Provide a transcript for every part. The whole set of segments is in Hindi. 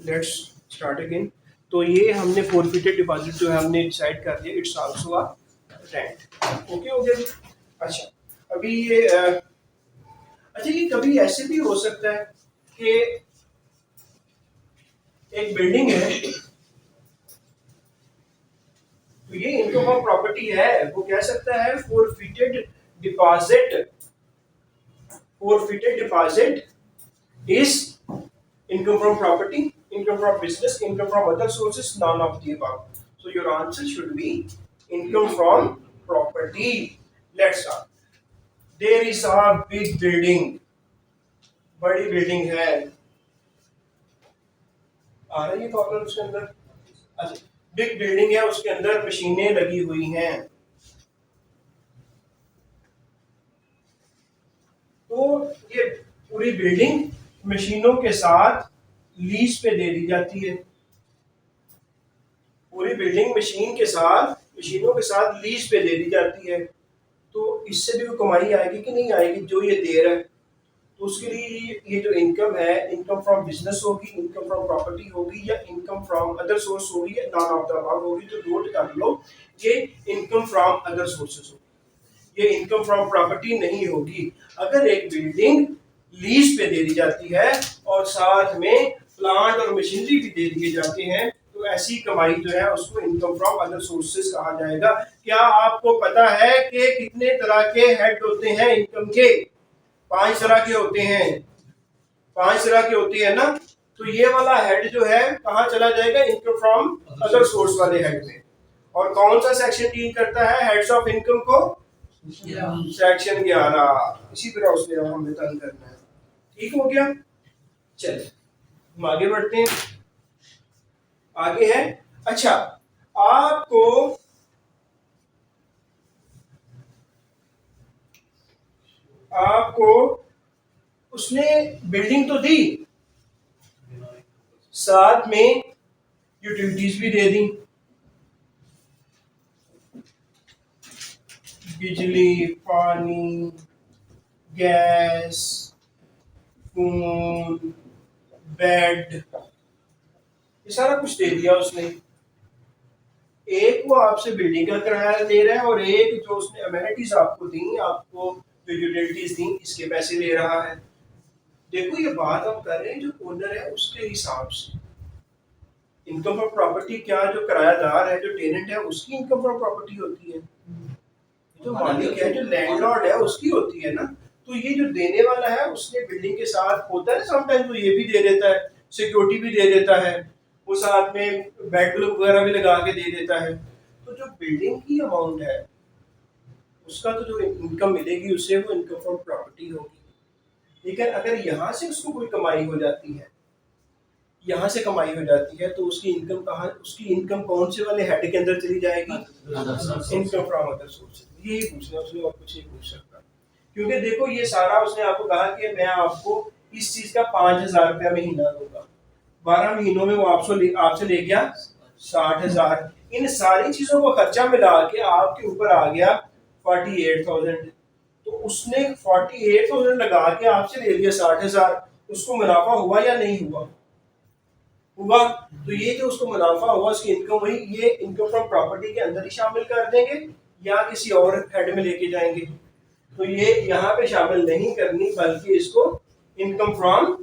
Let's start again. तो ये हमने फोरफिटेड डिपॉजिट जो है हमने डिसाइड कर लिया, it's also a rent. Okay हो गया जी। अच्छा अभी ये अच्छा ये कभी ऐसे भी हो सकता है कि एक बिल्डिंग है, तो ये इनकम ऑफ प्रॉपर्टी है, वो कह सकता है forfeited deposit, forfeited deposit is income from property, income from business, income from other sources, none of the above. So your answer should be income from property. Let's start. There is a big building, बड़ी बिल्डिंग है, आ रही है प्रॉब्लम उसके अंदर। अच्छा, बिग बिल्डिंग है, उसके अंदर मशीनें लगी हुई हैं। तो ये पूरी बिल्डिंग मशीनों के साथ लीज पे दे दी जाती है। पूरी बिल्डिंग मशीनों के साथ लीज पे दे दी जाती है। तो इससे भी कोई कमाई आएगी कि नहीं आएगी जो ये दे रहा है? तो उसके लिए ये जो इनकम है, इनकम फ्रॉम बिजनेस होगी, इनकम फ्रॉम प्रॉपर्टी होगी, या इनकम फ्रॉम अदर सोर्स होगी, या नॉन ऑफ द अबव होगी। तो नोट कर लो, ये इनकम फ्रॉम अदर सोर्सेज होगी, ये इनकम फ्रॉम प्रॉपर्टी नहीं होगी। अगर एक बिल्डिंग लीज पे दे दी जाती है और साथ में प्लांट और मशीनरी भी दे दिए जाते हैं, तो ऐसी कमाई जो है उसको इनकम फ्रॉम अदर सोर्सेज कहा जाएगा। क्या आपको पता है कि कितने तरह के हेड होते हैं इनकम के? 5 तरह के होते हैं, 5 तरह के होते हैं ना। तो ये वाला हेड जो है कहाँ चला जाएगा? इनकम फ्रॉम अदर सोर्स वाले हेड में। और कौन सा सेक्शन डील करता है हेड्स ऑफ इनकम को? सेक्शन 11। इसी तरह उसने हमें तंग करना है। ठीक हो गया, चलिए हम आगे बढ़ते हैं। आगे है, अच्छा आपको उसने बिल्डिंग तो दी, साथ में यूटिलिटीज भी दे दी, बिजली, पानी, गैस, फोन, बेड, ये सारा कुछ दे दिया उसने। एक वो आपसे बिल्डिंग का किराया ले रहा है, और एक जो उसने अमेनिटीज आपको दी, आपको जो यूटिलिटीज दी, इसके पैसे ले रहा है। देखो ये बात हम कर रहे हैं जो ओनर है उसके हिसाब से। इनकम फ्रॉम प्रॉपर्टी क्या जो किरायादार है, जो टेनेंट है, उसकी इनकम फ्रॉम प्रॉपर्टी होती है। जो मालिक है, जो लैंडलॉर्ड है, उसकी होती है ना। तो ये जो देने वाला है उसने बिल्डिंग के साथ होता है, समटाइम तो ये भी दे देता है, सिक्योरिटी भी दे देता है, वो साथ में बेड वगैरह भी लगा के दे देता है। तो जो बिल्डिंग की अमाउंट है उसका तो जो इनकम मिलेगी उससे वो इनकम फ्रॉम प्रॉपर्टी होगी। लेकिन अगर यहाँ से उसको कोई कमाई हो जाती है, यहाँ से कमाई हो जाती है, तो उसकी इनकम कहाँ, उसकी इनकम कौन से वाले हेड के अंदर चली जाएगी? Income from other sources. यही पूछना उसने, और कुछ नहीं पूछ सकता। क्योंकि देखो ये सारा उसने आपको कहा कि मैं आपको इस चीज का 5,000 रुपया महीना दूंगा, 12 महीनों में वो आपसे ले गया 60,000। इन सारी चीजों को खर्चा मिला के आपके ऊपर आ गया 48,000। तो उसने 48,000 लगा के आपसे ले लिया 60,000। उसको मुनाफा हुआ या नहीं हुआ? हुआ। तो ये जो उसको मुनाफा हुआ, उसकी इनकम हुई, ये इनकम फ्रॉम प्रॉपर्टी के अंदर ही शामिल कर देंगे या किसी और हेड में लेके जाएंगे? तो ये यहाँ पे शामिल नहीं करनी, बल्कि इसको इनकम फ्रॉम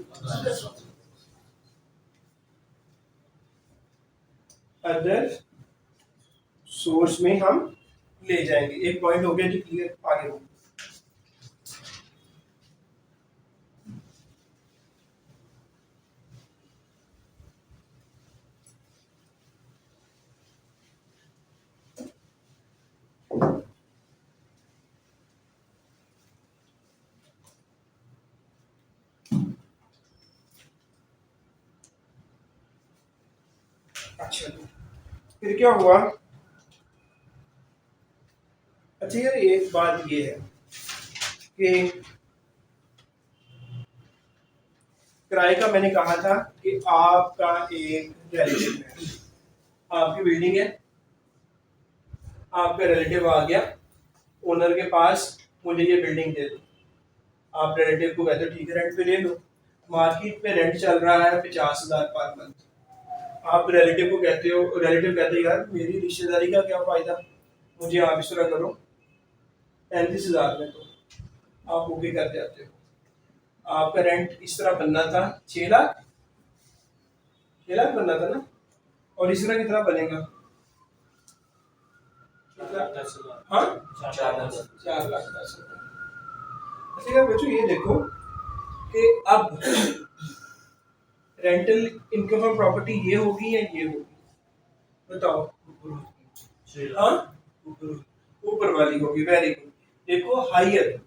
अदर सोर्स में हम ले जाएंगे। एक पॉइंट हो गया जी क्लियर, आगे हो। अच्छा फिर क्या हुआ? अच्छा यार एक बात ये है कि किराए का मैंने कहा था कि आपका एक रिलेटिव है, आपकी बिल्डिंग है, आपका रिलेटिव आ गया ओनर के पास, मुझे ये बिल्डिंग दे दो। आप रिलेटिव को कहते हो ठीक है रेंट पे ले लो। मार्केट में रेंट चल रहा है 50,000 पर मंथ, आप रिलेटिव को कहते हो, रिलेटिव कहते हैं यार मेरी रिश्तेदारी का क्या फायदा, मुझे आप इस तरह करो 35,000 में, तो आप ओके कर जाते हो। आपका रेंट इस तरह बनना था 6 लाख, 6 लाख बनना था ना, और इस तरह कितना बनेगा, हाँ 4,10,000। अच्छा यार बच्चों ये देखो कि अब रेंटल इनकम फ्रॉम प्रॉपर्टी ये होगी या ये होगी, बताओ। हाँ ऊपर वाली होगी, वेरी गुड। देखो higher,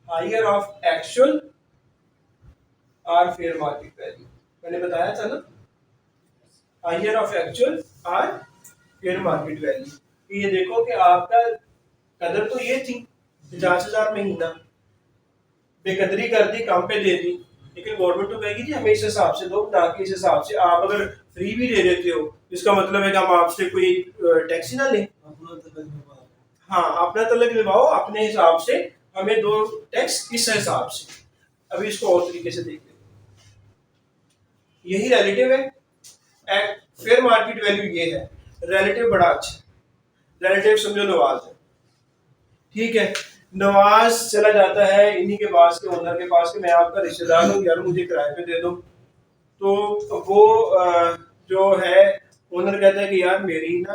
higher of actual or fair market value, मैंने बताया था ना, higher of actual or fair market value. ये देखो कि आपका कदर तो ये थी 50,000 महीना, बेकदरी कर दी, कम पे दे दी, लेकिन गवर्नमेंट तो कहेगी जी हमें इस हिसाब से दो, ना कि इस हिसाब से। आप अगर फ्री भी दे देते हो इसका मतलब है कि हम आपसे कोई टैक्स ही ना लें। हाँ अपना तलक निभाओ अपने हिसाब से, हमें दो टैक्स इस हिसाब से। अभी इसको और तरीके से देख लें, यही रिलेटिव है, फेयर मार्केट वैल्यू ये है, रिलेटिव बड़ा अच्छा, रिलेटिव समझो नवाज है, ठीक है। नवाज चला जाता है इन्हीं के पास के ओनर के पास कि मैं आपका रिश्तेदार हूँ यार मुझे किराए पे दे दो, तो वो जो है ओनर कहता है कि यार मेरी ना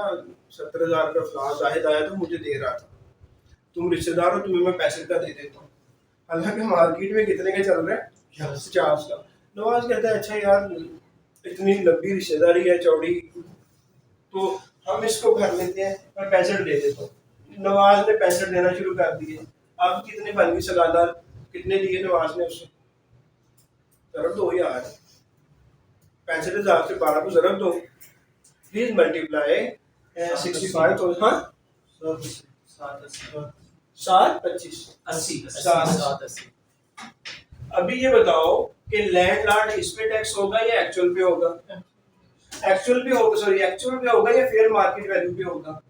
70,000 का फ्लैट जाहिद आया तो मुझे दे रहा था, तुम रिश्तेदार हो तुम्हें मैं पैसे का दे देता हूँ, हालांकि मार्केट में कितने के चल रहे हैं 50 का। नवाज कहता है अच्छा यार इतनी लंबी रिश्तेदारी है चौड़ी, तो हम इसको भर लेते हैं, मैं 65 दे देता हूँ। नवाज ने 65 देना शुरू कर दिए। अब कितने बन गई सालाना, कितने दिए नवाज ने उससे, जरब दो यार, 65,000 से 12 को जरब दो, प्लीज मल्टीप्लाई 65 तो हाँ 7,25,80। अभी ये बताओ कि लैंडलॉर्ड इस पे टैक्स होगा या एक्चुअल पे होगा, एक्चुअल पे होगा, सॉरी एक्चुअल पे होगा या फेयर मार्केट वैल्यू पे होगा,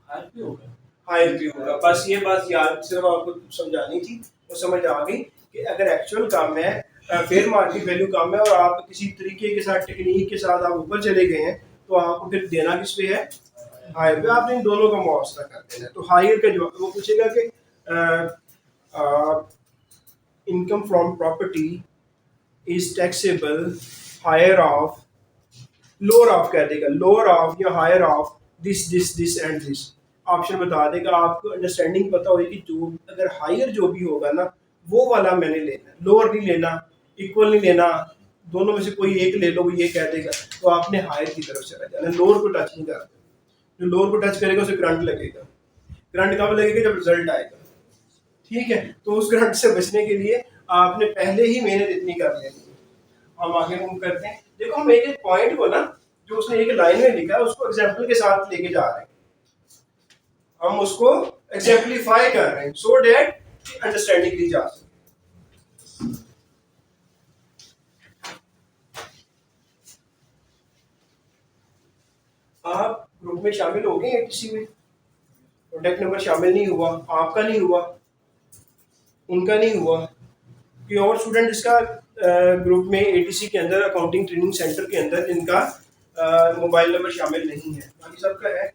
हायर पे होगा, हायर पे होगा। बस ये बात याद सिर्फ आपको समझानी थी, वो समझ आ गई कि अगर एक्चुअल कम है, फेयर मार्केट वैल्यू कम है और आप किसी तरीके के साथ टेक्निक के साथ आप ऊपर चले गए हैं, तो आपको फिर देना किस पे है, हायर पे। आपने इन दोनों का मुआवजा कर देना है। तो हायर का जवाब वो पूछेगा कि income from property is taxable higher of, lower of कह देगा, लोअर ऑफ या higher of this this this and this, option बता देगा। आपको अंडरस्टैंडिंग पता होगी कि जो अगर हायर जो भी होगा ना वो वाला मैंने लेना, लोअर नहीं लेना, इक्वल नहीं लेना, दोनों में से कोई एक ले लो, वो ये कह देगा तो आपने हायर की तरफ चला जाना, लोअर को टच नहीं करना। जो लोअर को टच करेगा उसे करंट लगेगा, करंट कब लगेगा जब रिजल्ट आएगा, ठीक है। तो उस करंट से बचने के लिए आपने पहले ही मेहनत इतनी कर लेनी है। हम आगे मूव करते हैं। देखो हम एक एक पॉइंट को ना जो उसने एक लाइन में लिखा है उसको एग्जाम्पल के साथ लेके जा रहे हैं, हम उसको एग्जाम्पलीफाई कर रहे हैं सो डेट अंडरस्टैंडिंग दी जा सके। आप ग्रुप में शामिल हो गए एटीसी में, कॉन्टैक्ट नंबर शामिल नहीं हुआ, आपका नहीं हुआ, उनका नहीं हुआ, कि और स्टूडेंट इसका ग्रुप में एटीसी के अंदर अकाउंटिंग ट्रेनिंग सेंटर के अंदर जिनका मोबाइल नंबर शामिल नहीं है, बाकी सबका है।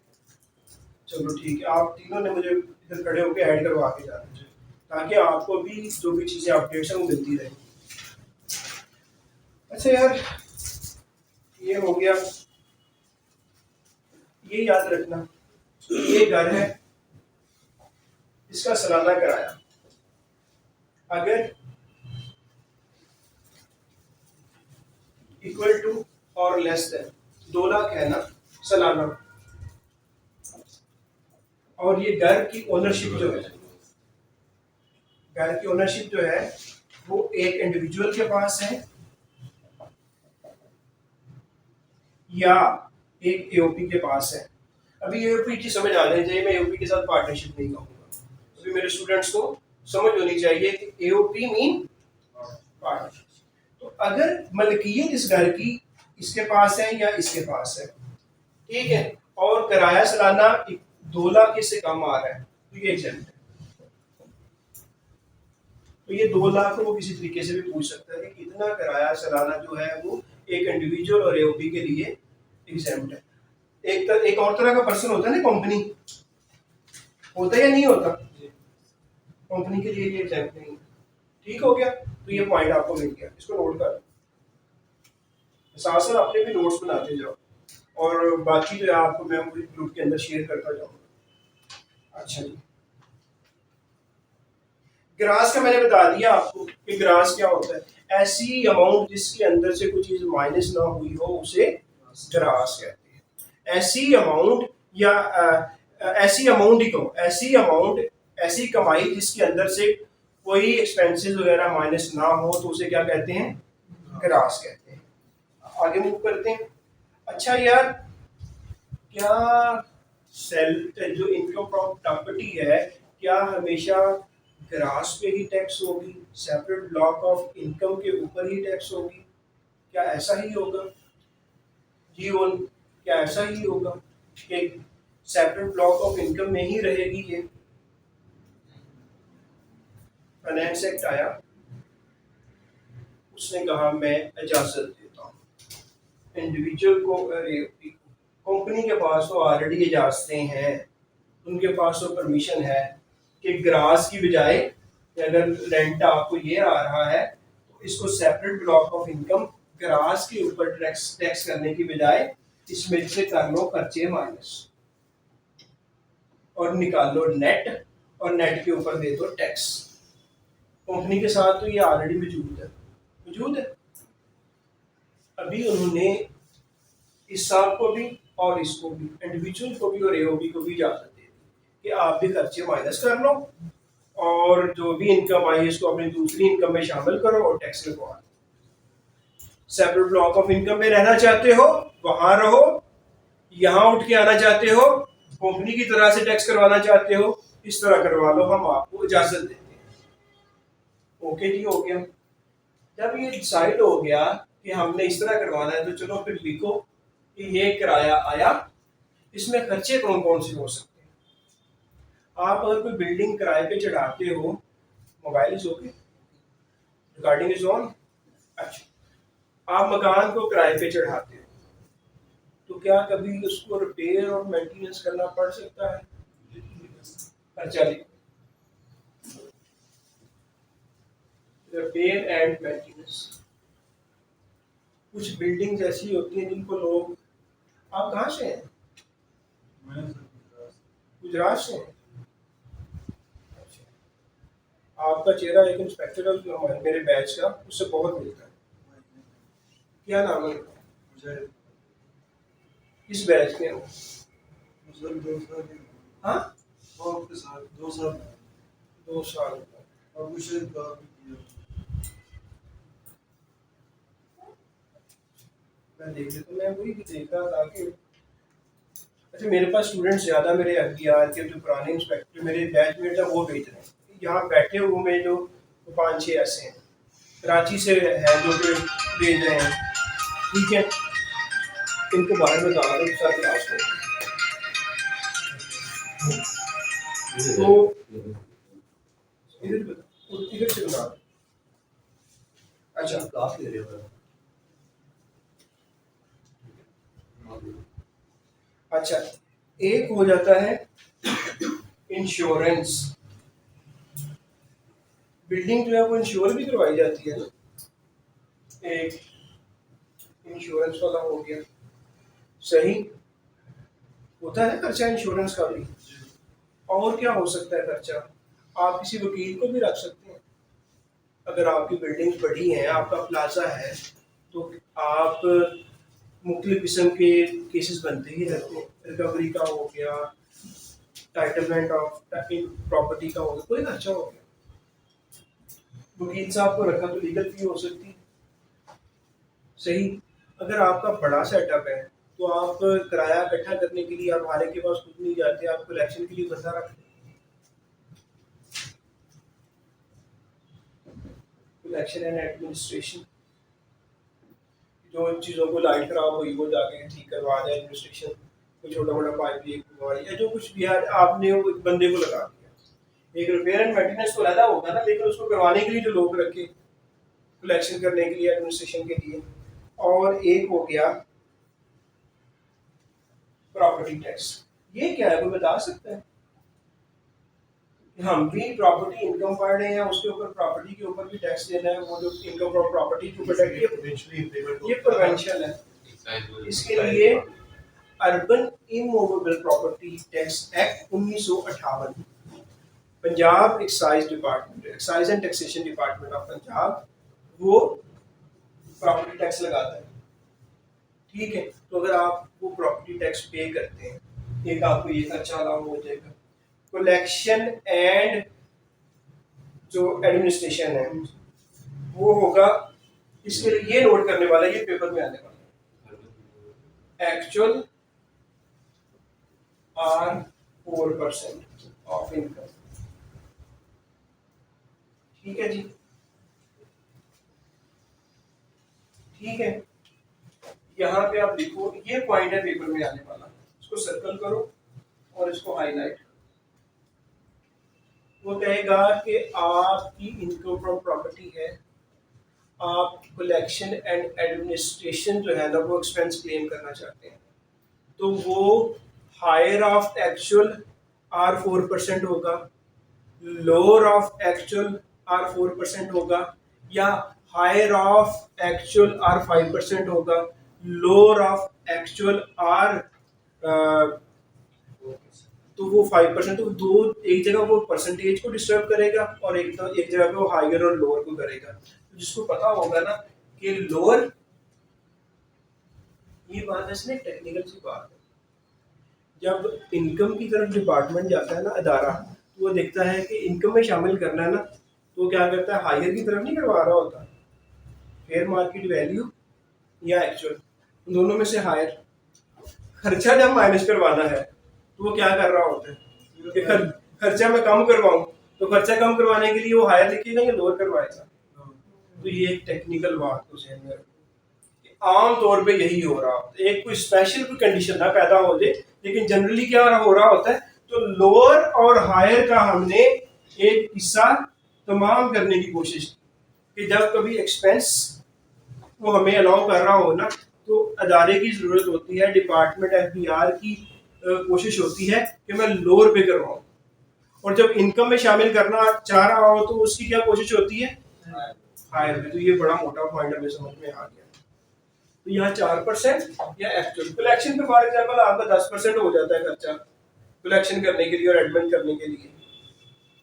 चलो ठीक है, आप तीनों ने मुझे इधर खड़े होकर ऐड करवा के जाना चाहिए ताकि आपको भी जो भी चीज़ें अपडेट्स हैं वो मिलती रहे। अच्छा यार ये हो गया, ये याद रखना ये घर है, इसका सालाना किराया अगर इक्वल टू और लेस देन 2 लाख है ना सालाना, और ये घर की ओनरशिप जो है, घर की ओनरशिप जो है वो एक इंडिविजुअल के पास है या एक एओपी के पास है। अभी एओपी की समझ आ जानी चाहिए, मैं एओपी के साथ पार्टनरशिप नहीं कहूँगा, अभी मेरे स्टूडेंट्स को समझ होनी चाहिए कि एओपी मीन पार्टनरशिप। तो अगर मलकियत इस घर की इसके पास है या इसके पास है, ठीक है, और किराया सालाना 2 लाख से कम आ रहा है तो ये एग्जेम्प्ट है। तो ये 2 लाख को वो किसी तरीके से भी पूछ सकता है कि कितना किराया सालाना जो है वो एक इंडिविजुअल और एओबी के लिए एग्जाम्प्ट है। एक और तरह का पर्सन होता है ना, कंपनी, होता है या नहीं होता? कंपनी के लिए ये एग्जाम्प्ट नहीं है। ठीक हो गया, तो ये पॉइंट आपको मिल गया, इसको नोट कर, साथ साथ अपने भी नोट्स बनाते जाओ और बाकी जो है आपको मैं ग्रुप के अंदर शेयर करता जाऊंगा। अच्छा जी, ग्रास का मैंने बता दिया आपको कि ग्रास क्या होता है। ऐसी अमाउंट जिसके अंदर से कोई चीज माइनस ना हुई हो उसे ग्रास कहते हैं। ऐसी अमाउंट या ऐसी अमाउंट ही कहो, ऐसी अमाउंट, ऐसी कमाई जिसके अंदर से कोई एक्सपेंसेस वगैरह माइनस ना हो तो उसे क्या कहते हैं? ग्रास कहते हैं। आगे मूव करते हैं। अच्छा यार, क्या सेल जो इनकम फ्रॉम प्रॉपर्टी है, क्या हमेशा ग्रास पे ही टैक्स होगी, सेपरेट ब्लॉक ऑफ इनकम के ऊपर ही टैक्स होगी? क्या ऐसा ही होगा? जी बोल, क्या ऐसा ही होगा कि सेपरेट ब्लॉक ऑफ इनकम में ही रहेगी ये? फाइनेंस एक्ट आया, उसने कहा मैं इजाजत देता हूँ इंडिविजुअल को, कंपनी के पास तो ऑलरेडी इजाजतें हैं, उनके पास तो परमिशन है कि ग्रास की बजाय अगर रेंट आपको ये आ रहा है तो इसको separate block of income grass के ऊपर टैक्स करने की बजाय इसमें से कर लो खर्चे माइनस और निकाल लो नेट, और नेट के ऊपर दे दो टैक्स। कंपनी के साथ तो ये ऑलरेडी मौजूद है। अभी उन्होंने इस साल को भी और इसको भी, इंडिविजुअल को भी और एओबी को भी इजाजत दे दी कि आप भी खर्चे माइनस कर लो और जो भी इनकम आई इसको अपनी दूसरी इनकम में शामिल करो और टैक्स लगवा दो। सेपरेट ब्लॉक ऑफ इनकम में रहना चाहते हो वहां रहो, यहां उठ के आना चाहते हो, कंपनी की तरह से टैक्स करवाना चाहते हो, इस तरह करवा लो, हम आपको इजाजत देते हैं। ओके जी, हो गया। जब ये डिसाइड हो गया कि हमने इस तरह करवाना है तो चलो फिर लिखो कि ये किराया आया, इसमें खर्चे कौन कौन से हो सकते हैं। आप अगर कोई बिल्डिंग किराए पे चढ़ाते हो, mobile is okay, recording is on. अच्छा, आप मकान को किराए पे चढ़ाते हो तो क्या कभी उसको रिपेयर और मेंटेनेंस करना पड़ सकता है? खर्चा लिखो, रिपेयर एंड मेंटेनेंस। कुछ बिल्डिंग्स ऐसी होती हैं जिनको लोग, आप कहाँ से हैं? गुजरात से हैं। अच्छा, आपका चेहरा एक इंस्पेक्टर है मेरे बैच का, उससे बहुत मिलता है। क्या नाम है? किस बैच के हो? हाँ, 2 साल। मैं देख लेता, मैं वही देख रहा था कि अच्छा मेरे पास स्टूडेंट्स ज़्यादा मेरे एफडीआर के जो पुराने इंस्पेक्टर मेरे बैचमेट हैं वो भेज रहे हैं। यहाँ बैठे हुए में जो 5-6 ऐसे हैं, कराची से है जो कि भेज रहे हैं। ठीक है, इनको बाहर में डाल दो साथ क्लास में। तो इधर से बता। अच्छा, अच्छा, एक हो जाता है इंश्योरेंस। बिल्डिंग जो है वो इंश्योर भी करवाई जाती है ना, एक इंश्योरेंस वाला हो गया। सही होता है खर्चा इंश्योरेंस का भी। और क्या हो सकता है खर्चा? आप किसी वकील को भी रख सकते हैं। अगर आपकी बिल्डिंग बड़ी है, आपका प्लाजा है, तो आप मुख्तलिफ किस्म के केसेस बनते ही रहते हैं। रिकवरी का हो गया, टाइटलमेंट ऑफ प्रॉपर्टी का हो गया, कोई खर्चा हो गया, वकील साहब को रखा तो लीगल फी हो सकती है। सही। अगर आपका बड़ा सेटअप है तो आप किराया इकट्ठा करने के लिए आप हारे के पास खुद नहीं जाते, आप कलेक्शन के लिए बंदा रखते हैं। कलेक्शन एंड एडमिनिस्ट्रेशन, जो चीज़ों को लाइट खराब हुई वो जाके ठीक करवा दें, एडमिनिस्ट्रेशन कोई छोटा मोटा पाइप लीक हुआ या जो कुछ भी है आपने वो बंदे को लगा दिया। एक रिपेयर एंड मेंटेनेंस तो अलग होगा ना, लेकिन उसको करवाने के लिए जो लोग रखे, कलेक्शन करने के लिए, एडमिनिस्ट्रेशन के लिए। और एक हो गया प्रॉपर्टी टैक्स। ये क्या है, कोई बता सकता है? हम भी प्रॉपर्टी इनकम पढ़ रहे हैं, उसके ऊपर प्रॉपर्टी के ऊपर भी टैक्स देना है, वो जो इनकम फ्रॉम प्रॉपर्टी के ऊपर टैक्स, ये प्रोवेंशियल है। इसके लिए urban immovable property tax act 1958, Punjab excise department, excise and taxation department of Punjab, वो प्रॉपर्टी टैक्स लगाता है। ठीक है, तो अगर आप वो प्रॉपर्टी टैक्स पे करते हैं, एक आपको ये खर्चा अलाउ हो जाएगा। कलेक्शन एंड जो एडमिनिस्ट्रेशन है वो होगा, इसके लिए ये नोट करने वाला है, ये पेपर में आने वाला है, एक्चुअल आर 4% ऑफ इनकम। ठीक है जी, ठीक है। यहाँ पे आप देखो, ये पॉइंट है पेपर में आने वाला, इसको सर्कल करो और इसको हाईलाइट करो। वो कहेगा कि आपकी इनकम फ्रॉम प्रॉपर्टी है, आप कलेक्शन एंड एडमिनिस्ट्रेशन जो है ना वो एक्सपेंस क्लेम करना चाहते हैं, तो वो हायर ऑफ एक्चुअल आर 4% होगा, लोअर ऑफ एक्चुअल आर 4% होगा, या हायर ऑफ एक्चुअल आर 5% होगा, लोअर ऑफ एक्चुअल आर तो वो 5%, तो दो एक जगह वो परसेंटेज को डिस्टर्ब करेगा और एक जगह पे वो हायर और लोअर को करेगा। तो जिसको पता होगा ना कि लोअर, ये बात इसमें टेक्निकल सी बात है, जब इनकम की तरफ डिपार्टमेंट जाता है ना अदारा, तो वो देखता है कि इनकम में शामिल करना है ना, तो क्या करता है, हायर की तरफ नहीं करवा रहा होता, फेयर मार्केट वैल्यू या एक्चुअल, दोनों में से हायर। खर्चा जब माइनस करवाना है तो वो क्या कर रहा होता है कि खर्चा मैं कम करवाऊं, तो खर्चा कम करवाने के लिए वो हायर लिखेगा या लोअर करवाएगा। तो ये एक टेक्निकल बात तो ध्यान में रखो, आम तौर पे यही हो रहा होता है, एक कोई स्पेशल कोई कंडीशन ना पैदा हो जाए, लेकिन जनरली क्या हो रहा होता है, तो लोअर और हायर का हमने एक हिस्सा तमाम करने की कोशिश की, कि जब कभी एक्सपेंस वो हमें अलाउ कर रहा हो ना, तो अदारे की जरूरत होती है, डिपार्टमेंट एफबीआर की कोशिश होती है कि मैं लोअर पे करवाऊं, और जब इनकम में शामिल करना चाह रहा हो तो उसकी क्या कोशिश होती है, हायर पे। तो ये बड़ा मोटा पॉइंट हमें समझ में आ गया। तो यहाँ 4% या एक्चुअल कलेक्शन पे फॉर एग्जाम्पल आपका 10% हो जाता है खर्चा कलेक्शन करने के लिए और एडमिट करने के लिए,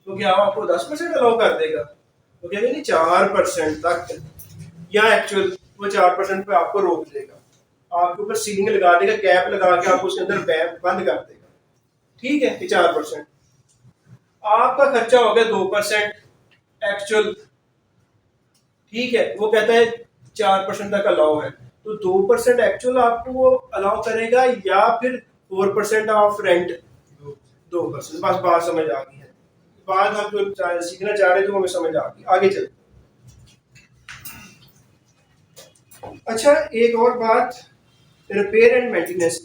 तो क्या आपको 10% अलाउ कर देगा? तो क्या नहीं, 4% तक, या एक्चुअल वो 4% पे आपको रोक देगा, आपके ऊपर सीलिंग लगा देगा, कैप लगा के आपको उसके अंदर बंद कर देगा। ठीक है कि 4% आपका खर्चा हो गया 2% एक्चुअल, ठीक है, वो कहता है 4% तक अलाउ है, तो 2% एक्चुअल आपको वो अलाउ करेगा, या फिर 4% ऑफ रेंट 2%। बस बात समझ आ गई है, बात हम जो सीखना चाह रहे थे वो हमें समझ आ गई, आगे चल। अच्छा, एक और बात, repair and maintenance,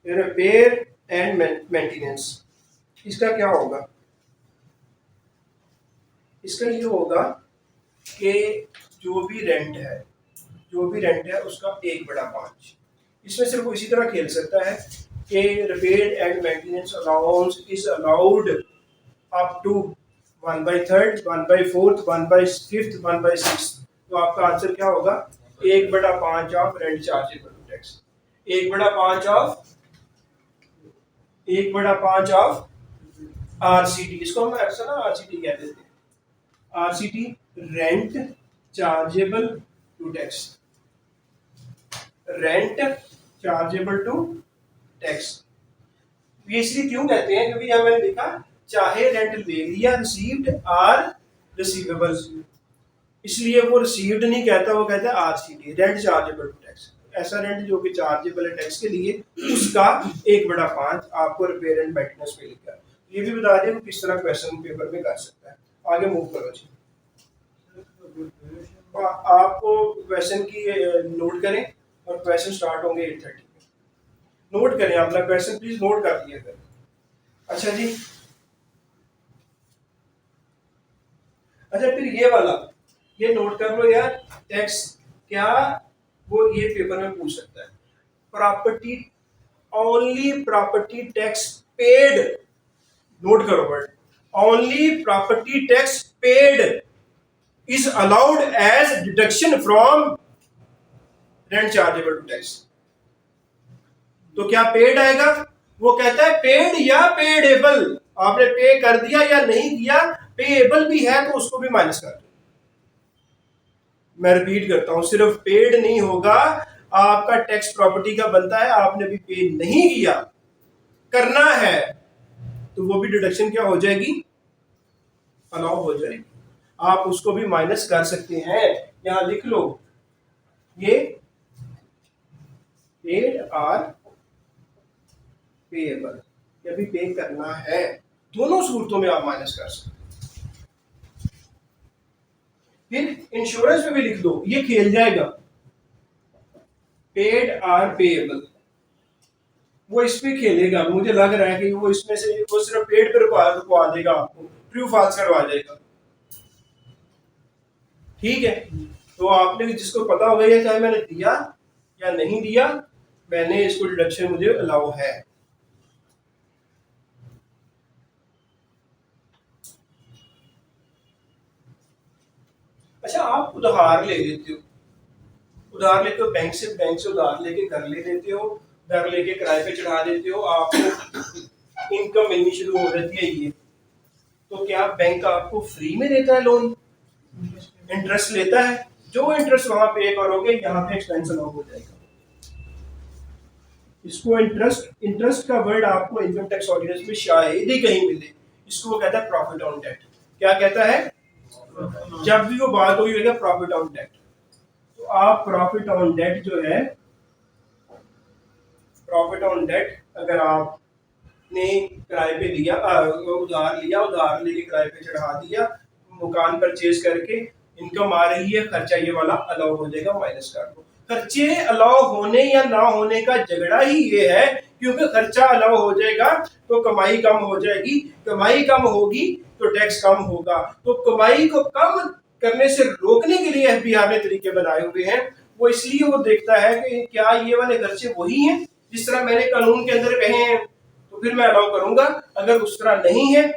repair and maintenance, इसका क्या होगा? इसका ये होगा कि जो भी रेंट है, जो भी रेंट है उसका 1/5, इसमें सिर्फ इसी तरह खेल सकता है कि repair and maintenance allowance is allowed up to 1/3, 1/4, 1/5, 1/6। तो आपका आंसर क्या होगा? 1/5 of rent chargeable tax, 1/5 of 1/5 of RCT, इसको हम ऐसा ना आरसीटी कहते थे, RCT rent chargeable to tax, rent chargeable to tax. ये इसलिए क्यों कहते हैं, क्योंकि यहां मैंने लिखा चाहे रेंट ले लिया, रिसीव्ड आर रिसीवेबल, इसलिए वो रिसीव्ड नहीं कहता, वो कहता है RCT, rent chargeable to tax. ऐसा रेंट जो कि चार्जेबल है टैक्स के लिए, उसका 1/5 आपको रिपेयर एंड मेंटेनेंस में लिखा है। ये भी बता दें किस तरह क्वेश्चन पेपर में कर सकता है। आगे मूव करो जी, आपको क्वेश्चन की नोट करें और क्वेश्चन स्टार्ट होंगे 8:30 में। नोट करें, अपना क्वेश्चन प्लीज नोट कर लिया करें। अच्छा जी, अच्छा फिर ये वाला, ये नोट कर लो यार, टैक्स क्या, वो ये पेपर में पूछ सकता है। Property, only property tax paid, note करो word, only property tax paid is allowed as deduction from rent chargeable to tax. तो क्या पेड आएगा, वो कहता है पेड या पेडेबल, आपने पे कर दिया या नहीं दिया, पेएबल भी है तो उसको भी माइनस कर दो। मैं रिपीट करता हूं, सिर्फ पेड नहीं होगा, आपका टैक्स प्रॉपर्टी का बनता है, आपने भी पे नहीं किया, करना है, तो वो भी डिडक्शन क्या हो जाएगी, अलाउ हो जाएगी, आप उसको भी माइनस कर सकते हैं। यहां लिख लो, ये पेड आर पेएबल, या भी पे करना है, दोनों सूरतों में आप माइनस कर सकते हैं। फिर इंश्योरेंस में भी लिख दो, ये खेल जाएगा, पेड आर पेएबल, वो इस पे खेलेगा, मुझे लग रहा है कि वो इसमें से वो सिर्फ पेड पे रुकवा देगा, आपको ट्रू फॉल्स करवा देगा। ठीक है, तो आपने जिसको पता होगा ये, चाहे मैंने दिया या नहीं दिया, मैंने इसको डिडक्शन मुझे अलाउ है। अच्छा, आप उधार ले लेते हो, उधार लेते हो बैंक से उधार लेके घर ले लेते हो, घर लेके किराए पे चढ़ा देते हो, आपको इनकम मिलनी शुरू हो जाती है ये, तो क्या बैंक आपको फ्री में देता है लोन, इंटरेस्ट लेता है, जो इंटरेस्ट वहां पे करोगे यहाँ पे एक्सपेंस अलाउ हो जाएगा। इसको इंटरेस्ट, इंटरेस्ट का वर्ड आपको इनकम टैक्स ऑर्डिनेंस में शायद ही कहीं मिले, इसको वो कहता है प्रॉफिट ऑन डेट। क्या कहता है, जब भी वो बात होगी प्रॉफिट ऑन डेट, तो आप प्रॉफिट ऑन डेट जो है, प्रॉफिट ऑन डेट अगर आपने किराए पे लिया, उधार लिया, उधार लेके किराए पे चढ़ा दिया, मकान परचेज करके इनकम आ रही है, खर्चा ये वाला अलाउ हो जाएगा, माइनस कर दो। खर्चे अलाउ होने या ना होने का झगड़ा ही ये है, क्योंकि खर्चा अलाउ हो जाएगा तो कमाई कम हो जाएगी, कमाई कम होगी तो टैक्स कम होगा, तो कमाई को कम करने से रोकने के लिए एफबीआर ने तरीके बनाए हुए हैं। वो इसलिए वो देखता है कि क्या ये वाले खर्चे वही हैं जिस तरह मैंने कानून के अंदर कहे हैं, तो फिर मैं अलाउ करूंगा, अगर उस तरह नहीं है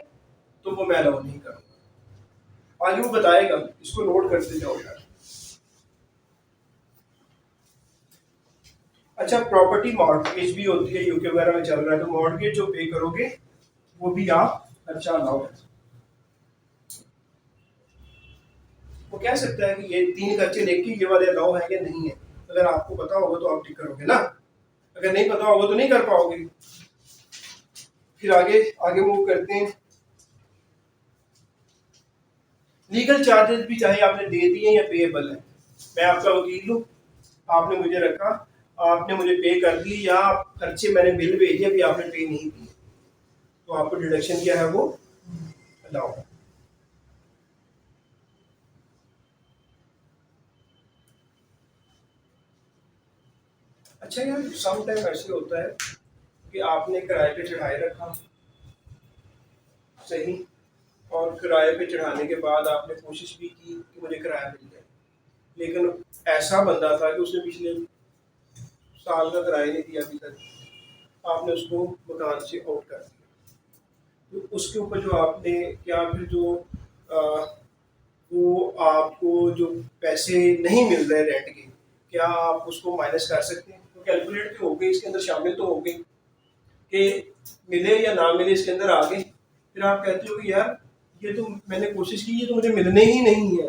तो वो मैं अलाउ नहीं करूंगा। आगे वो बताएगा, इसको नोट करते जाओ यार। अच्छा, प्रॉपर्टी मॉर्गेज भी होती है, यूके वगैरह में चल रहा है, तो मॉर्गेज जो पे करोगे वो भी आप खर्चा अलाउ है। वो कह सकता है कि ये 3 खर्चे देख के ये वाले अलाउ है या नहीं है, अगर आपको पता होगा तो आप टिक करोगे ना, अगर नहीं पता होगा तो नहीं कर पाओगे। फिर आगे आगे मूव करते हैं। लीगल चार्जेस भी चाहे आपने दे दिए या पेएबल है, मैं आपका वकील हूँ, आपने मुझे रखा, आपने मुझे पे कर दी, या खर्चे मैंने बिल भेजे अभी आपने पे नहीं दिए, तो आपको डिडक्शन क्या है, वो अलाउ है। अच्छा यार, सम टाइम ऐसे होता है कि आपने किराए पे चढ़ाए रखा, सही, और किराए पे चढ़ाने के बाद आपने कोशिश भी की कि मुझे किराया मिल जाए, लेकिन ऐसा बंदा था कि उसने पिछले साल का किराया नहीं दिया अभी तक, आपने उसको मकान से आउट कर दिया, तो उसके ऊपर जो आपने क्या फिर जो आ, वो आपको जो पैसे नहीं मिल रहे रेंट के, क्या आप उसको माइनस कर सकते हैं, तो कैलकुलेट तो हो गई, इसके अंदर शामिल तो हो गई कि मिले या ना मिले, इसके अंदर आ गए, फिर आप कहते हो कि यार ये तो मैंने कोशिश की, ये तो मुझे मिलने ही नहीं है,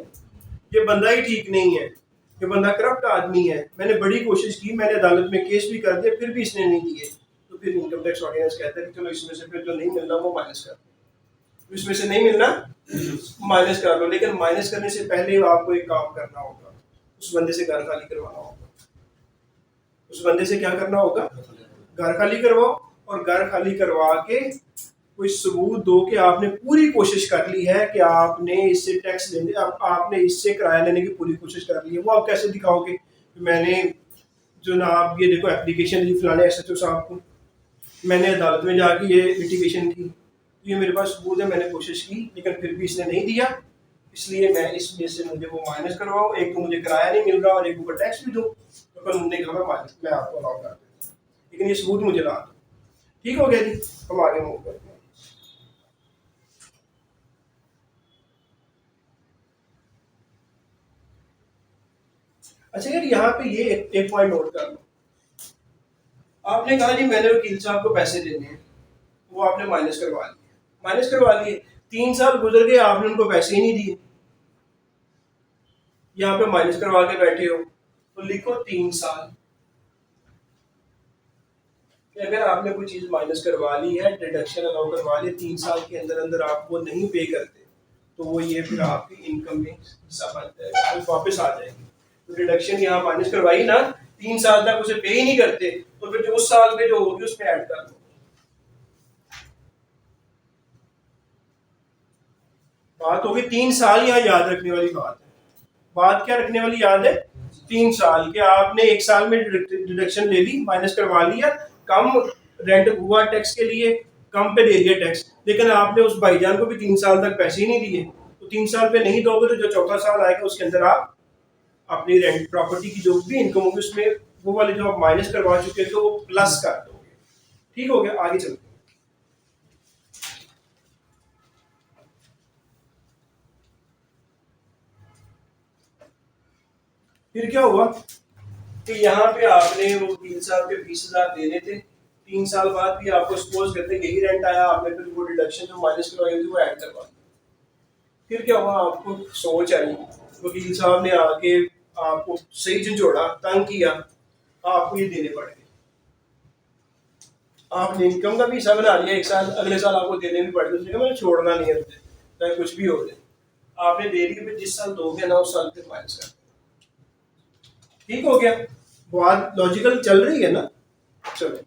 ये बंदा ही ठीक नहीं है, ये बंदा करप्ट आदमी है, मैंने बड़ी कोशिश की, मैंने अदालत में केस भी कर दिया, फिर भी इसने नहीं दिए, तो फिर इनकम टैक्स ऑर्डिनेंस कहता है कि चलो इसमें से फिर जो नहीं मिलना वो माइनस कर दो, इसमें से नहीं मिलना माइनस कर लो, लेकिन माइनस करने से पहले आपको एक काम करना होगा, उस बंदे से घर खाली करवाना होगा, उस बंदे से क्या करना होगा, घर खाली करवाओ, और घर खाली करवा के कोई सबूत दो कि आपने पूरी कोशिश कर ली है, कि आपने इससे टैक्स लेने, आपने इससे किराया लेने की पूरी कोशिश कर ली है। वो आप कैसे दिखाओगे कि मैंने जो ना, आप ये देखो एप्लीकेशन दी फलाने एसएचओ साहब को, मैंने अदालत में जाके ये लिटिगेशन की, ये मेरे पास सबूत है, मैंने कोशिश की लेकिन फिर भी इसने नहीं दिया, इसलिए मैं इसमें से मुझे वो माइनस करवाओ, एक तो मुझे किराया नहीं मिल रहा और एक ऊपर टैक्स भी दूँ, तो कानून ने कहा मैं आपको अलाउ कर देता हूँ, लेकिन ये सबूत मुझे ला दो। ठीक हो गया जी, हम आगे मूव करते हैं। अच्छा यार, यहाँ पे ये एक पॉइंट नोट कर लो। आपने कहा जी मैंने वकील साहब को पैसे देने हैं, वो आपने माइनस करवा लिए, माइनस करवा लिए, 3 साल गुजर गए, आपने उनको पैसे ही नहीं दिए, यहाँ पे माइनस करवा के बैठे हो, तो लिखो 3 साल कि अगर आपने कोई चीज माइनस करवा ली है, डिडक्शन अलाउ करवा लिया, 3 साल के अंदर अंदर आप वो नहीं पे करते, तो वो ये फिर आपकी इनकम में हिस्सा बन जाएगा, तो वापस आ जाएगी। तो डिडक्शन यहाँ माइनस करवाई ना, 3 साल तक उसे पे ही नहीं करते, तो फिर जो उस साल में जो होगी उसमें ऐड कर दो। बात होगी 3 साल, यहाँ याद रखने वाली बात है। बात क्या रखने वाली याद है? 3 साल के आपने 1 साल में डिडक्शन ले ली, माइनस करवा लिया, कम रेंट हुआ टैक्स के लिए, कम पे दे दिया टैक्स, लेकिन आपने उस भाईजान को भी 3 साल तक पैसे ही नहीं दिए, तो 3 साल पे नहीं दोगे तो जो चौथा साल आएगा उसके अंदर आप अपनी रेंट प्रॉपर्टी की जो भी इनकम होगी उसमें वो वाले जो आप माइनस करवा चुके थे वो प्लस कर दोगे। ठीक हो गया, आगे चलते हैं। फिर क्या हुआ कि यहाँ पे आपने वो 3 साल के 20,000 देने थे, 3 साल बाद भी आपको सपोज करते हैं यही रेंट आया, आपने फिर वो डिडक्शन जो माइनस करवाई थी वो ऐड करवा दी। फिर क्या हुआ, आपको सोच आई, वकील साहब ने आके आपको सही झंझोड़ा, तंग किया, आपको ये देने पड़े, आपने इनकम का भी हिस्सा बना लिया, 1 साल अगले साल आपको देने भी पड़े, उसने कहा मैंने छोड़ना नहीं है तुझे, चाहे कुछ भी हो जाए, आपने दे दी, फिर जिस साल दोगे ना उस साल फिर माइनस कर। ठीक हो गया, बात लॉजिकल चल रही है ना? चलो,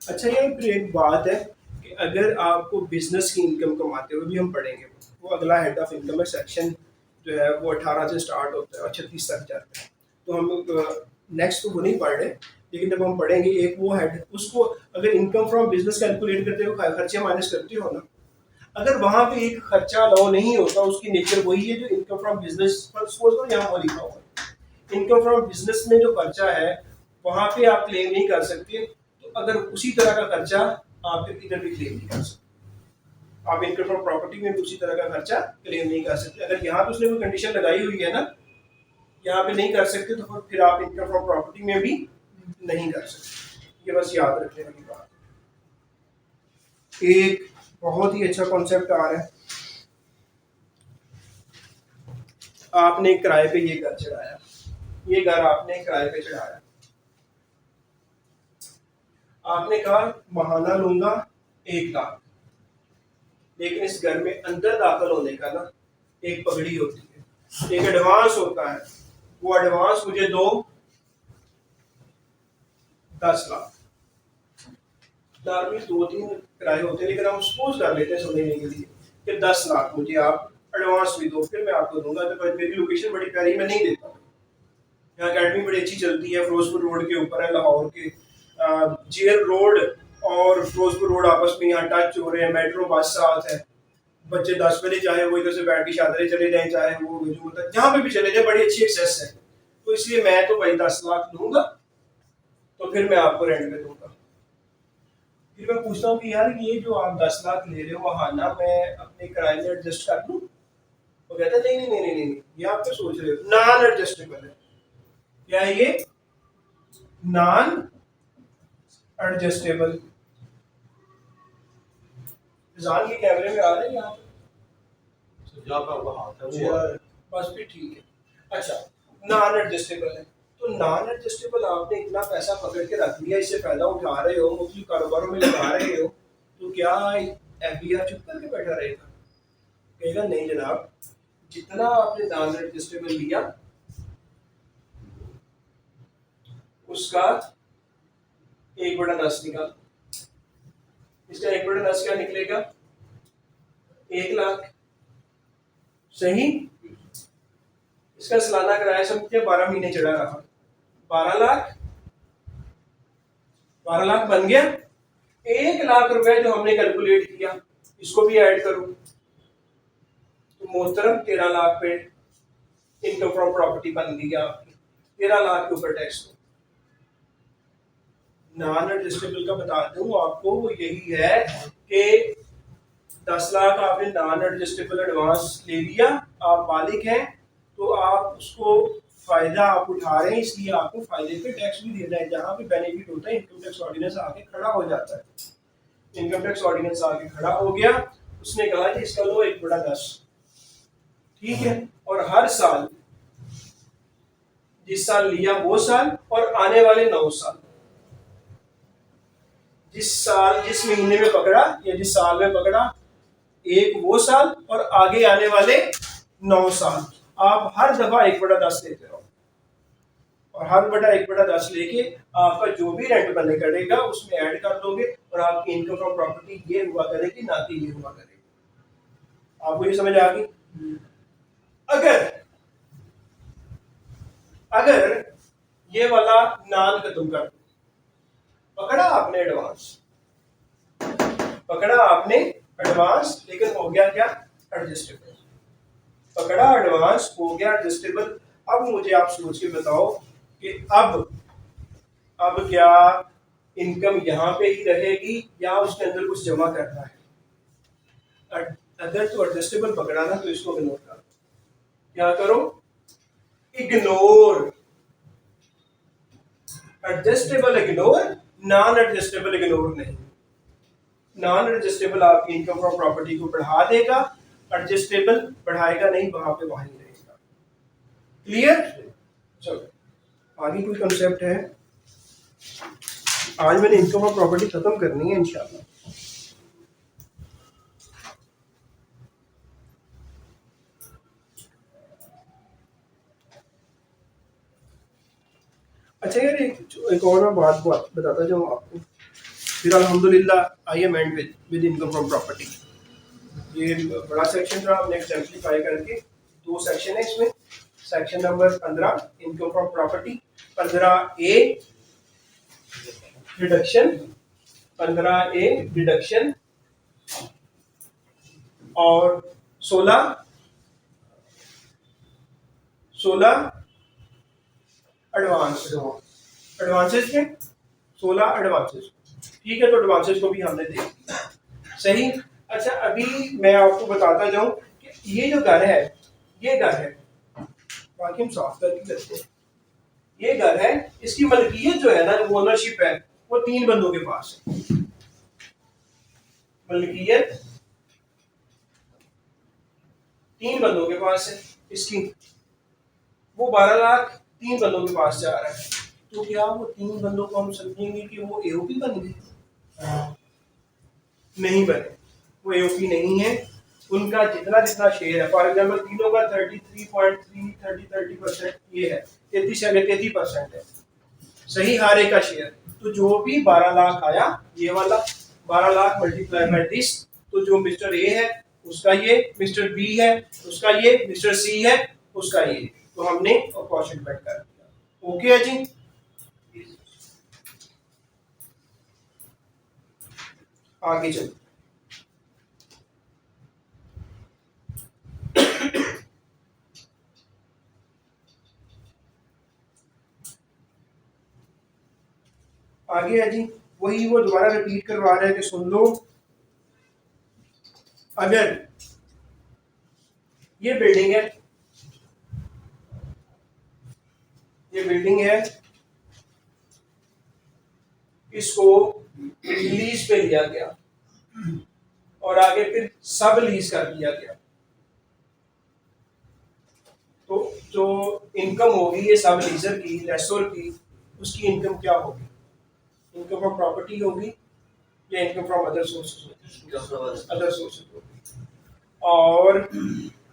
अच्छा ये फिर एक बात है कि अगर आपको बिजनेस की इनकम कमाते हुए भी हम पढ़ेंगे, वो अगला हेड ऑफ इनकम है, सेक्शन जो है वो 18 से स्टार्ट होता है और 36 तक जाता है, तो हम नेक्स्ट तो वो नहीं पढ़ रहे, लेकिन जब हम पढ़ेंगे एक वो हेड, उसको अगर इनकम फ्रॉम बिजनेस कैलकुलेट करते हो, खर्चे माइनस करते हो ना, अगर वहां पे एक खर्चा अलाउ नहीं होता, उसकी नेचर वही है जो इनकम फ्रॉम बिजनेस पर सपोज करो यहाँ पर लिखा हुआ है, इनकम फ्रॉम बिजनेस में जो खर्चा है वहां पे आप क्लेम नहीं कर सकते, तो अगर उसी तरह का खर्चा आप इधर भी क्लेम नहीं कर सकते, आप इनकम फ्रॉम प्रॉपर्टी में भी उसी तरह का खर्चा क्लेम नहीं कर सकते, अगर यहाँ पे उसने कोई कंडीशन लगाई हुई है ना, यहाँ पे नहीं कर सकते, तो फिर आप इनकम फ्रॉम प्रॉपर्टी में भी नहीं कर सकते, ये बस याद रखने वाली बात। एक बहुत ही अच्छा कॉन्सेप्ट आ रहा है, आपने किराए पे ये घर चढ़ाया, ये घर आपने किराए पे चढ़ाया, आपने कहा महाना लूंगा 1 लाख, लेकिन इस घर में अंदर दाखिल होने का ना एक पगड़ी होती है, एक एडवांस होता है, वो एडवांस मुझे दो 10 लाख। नॉर्मली 2-3 किराए होते हैं, लेकिन हम सपोज कर लेते हैं समझने के लिए कि 10 लाख मुझे आप एडवांस भी दो, फिर मैं आपको दूंगा, तो मेरी लोकेशन बड़ी प्यारी, मैं नहीं देता, यहाँ अकेडमी बड़ी अच्छी चलती है, फिरोजपुर रोड के ऊपर है, लाहौर के जेल रोड और फिरोजपुर रोड आपस में यहाँ टच हो रहे हैं, मेट्रो बस साथ है, बच्चे 10 बजे चाहे वो इधर से बैठ के शादरे चले जाए, चाहे वो जहाँ पे भी चले जाए, बड़ी अच्छी एक्सेस है, तो इसलिए मैं तो भाई 10 लाख दूंगा, तो फिर मैं आपको रेंट पे दूंगा। फिर मैं पूछता हूँ कि यार ये जो आप 10 लाख ले रहे हो महाना, मैं अपने किराए में एडजस्ट कर लूँ? वो कहता है नहीं नहीं नहीं नहीं नहीं, ये आप क्या सोच रहे हो, नॉन एडजस्टेबल है। क्या है ये? Non adjustable. जान के कैमरे में आ रहे हैं यहाँ पे? बस फिर ठीक है। अच्छा, नॉन एडजस्टेबल है, तो नॉन एडजस्टेबल आपने इतना पैसा पकड़ के रख लिया, इससे फायदा उठा रहे हो, मुख्तलिफ कारोबारों में लगा रहे हो, तो क्या एफबीआर चुप करके बैठा रहेगा? कहेगा नहीं जनाब, जितना आपने नॉन एडजस्टेबल लिया उसका 1/10 निकाल, इसका 1/10 क्या निकलेगा? 1 लाख। सही, इसका सालाना किराया समझते 12 महीने चढ़ा रहा, 12 लाख, 12 लाख बन गया। 1 लाख रुपए जो हमने कैलकुलेट किया इसको भी ऐड करो तो मोहतरम 13 लाख पे इनकम फ्रॉम प्रॉपर्टी बन गई आपकी। 13 लाख के ऊपर टैक्स हो। नॉन एडजस्टेबल का बता दूं आपको, वो यही है कि 10 लाख आपने नॉन एडजस्टेबल एडवांस ले लिया, आप मालिक हैं तो आप उसको फायदा आप उठा रहे हैं, इसलिए आपको फायदे पे टैक्स भी देना है। जहां पे बेनिफिट होता है इनकम टैक्स ऑर्डिनेंस आके खड़ा हो जाता है। इनकम टैक्स ऑर्डिनेंस आके खड़ा हो गया, उसने कहा कि इसका लो 1/10, ठीक है, और हर साल जिस साल लिया वो साल और आने वाले 9 साल, जिस साल जिस महीने में पकड़ा या जिस साल में पकड़ा एक वो साल और आगे आने वाले 9 साल, आप हर दफा 1/10 लेते रहो और हर बटा 1/10 लेके आपका जो भी रेंट बने करेगा उसमें ऐड कर दोगे और आपकी इनकम फ्रॉम प्रॉपर्टी ये हुआ करेगी, ना कि ये हुआ करेगी। आपको ये समझ आ गई? अगर अगर ये वाला नान खत्म कर दो, पकड़ा आपने एडवांस, लेकिन हो गया क्या? एडजस्टेबल। पकड़ा एडवांस, हो गया एडजस्टेबल। अब मुझे आप सोच के बताओ कि अब क्या इनकम यहां पे ही रहेगी या उसके अंदर कुछ जमा करना है? अगर तो एडजस्टेबल पकड़ा ना तो इसको इग्नोर करो। क्या करो? Ignore. Adjustable ignore, non adjustable ignore नहीं। नॉन एडजस्टेबल आपकी इनकम फ्रॉम प्रॉपर्टी को बढ़ा देगा, एडजस्टेबल बढ़ाएगा नहीं, वहां पे वहां ही रहेगा। क्लियर? चलो आगे कोई कंसेप्ट है? आज मैंने इनकम फ्रॉम प्रॉपर्टी खत्म करनी है इंशाल्लाह। अच्छा यार, एक और मैं बात बताता जाऊँ आपको। फिर अल्हम्दुलिल्लाह I am and with income from property. ये बड़ा सेक्शन था, हमने एग्जेम्पलीफाई करके 2 सेक्शन है इसमें। Section number 15 income from property, 15A deduction, 15A deduction और 16 एडवांसेस के 16 एडवांसेस। ठीक है, तो एडवांसेस को भी हमने देख लिया। सही। अच्छा, अभी मैं आपको बताता जाऊं कि ये जो घर है, ये घर है, बाकी हम साफ करके करते हैं। ये घर है, इसकी मलकियत जो है ना, जो ओनरशिप है, वो 3 बंदों के पास है। मलकियत 3 बंदों के पास है इसकी। वो 12 लाख 3 बंदों के पास जा रहा है। तो क्या वो 3 बंदों को हम समझेंगे कि वो एओपी बन गए? नहीं बने, वो एओपी नहीं है। उनका जितना शेयर है, फॉर एग्जाम्पल तीनों का 33.3 ये है, 33% है। सही, हर एक का शेयर। तो जो भी 12 लाख आया, ये वाला 12 लाख मल्टीप्लाई बाय 30, तो जो मिस्टर ए है उसका ये, मिस्टर बी है उसका ये, मिस्टर सी है उसका ये, तो हमने अपॉर्चुनिटी कर दिया। ओके है जी? आगे चलो। आगे है जी, वही वो दोबारा रिपीट करवा रहे हैं कि सुन लो। अगर ये बिल्डिंग है, इसको लीज पे लिया गया और आगे फिर सब लीज कर दिया गया, तो जो इनकम होगी ये सब लीजर की, लेसोर की, उसकी इनकम क्या होगी? इनकम फ्रॉम प्रॉपर्टी होगी या इनकम फ्रॉम अदर सोर्सेज होगी? अदर सोर्सेज होगी। और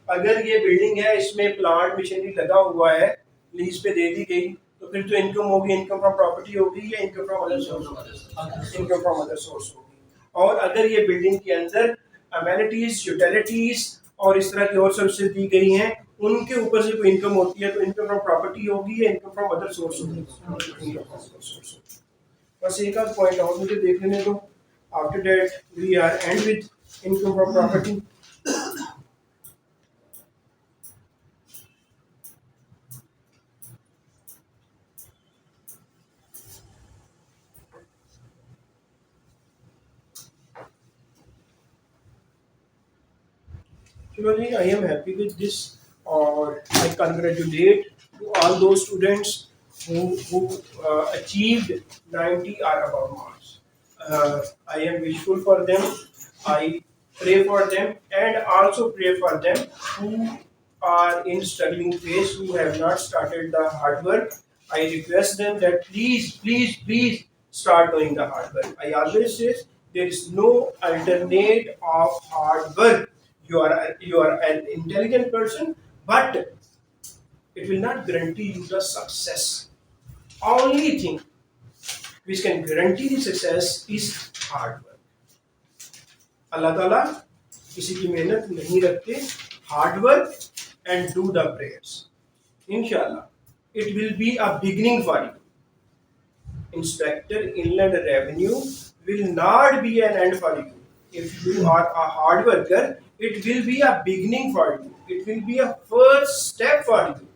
अगर ये बिल्डिंग है, इसमें प्लांट मशीनरी लगा हुआ है, लीज पे दे दी गई, तो फिर जो इनकम होगी इनकम फ्रॉम प्रॉपर्टी होगी या income from other source? Income from other source होगी। और अगर ये बिल्डिंग के अंदर अमेनिटीज, यूटिलिटीज और इस तरह की और सर्विसेज दी गई हैं, उनके ऊपर से कोई इनकम होती है, तो इनकम फ्रॉम प्रॉपर्टी होगी या इनकम फ्रॉम अदर सोर्स होगी। बस एक आध पॉइंट और मुझे देख लेने दो, after that we are end with income from property. चलो जी, I am happy with this और I congratulate to all those students who achieved 90 or above marks. I am wishful for them. I pray for them and also pray for them who are in struggling phase, who have not started the hard work. I request them that please, please, please start doing the hard work. I always say there is no alternate of hard work. You are an intelligent person, but it will not guarantee you the success. Only thing which can guarantee the success is hard work. Allah Ta'ala किसी की मेहनत नहीं रखते. Hard work and do the prayers. Inshallah, it will be a beginning for you. Inspector Inland Revenue will not be an end for you. If you are a hard worker, it will be a beginning for you. It will be a first step for you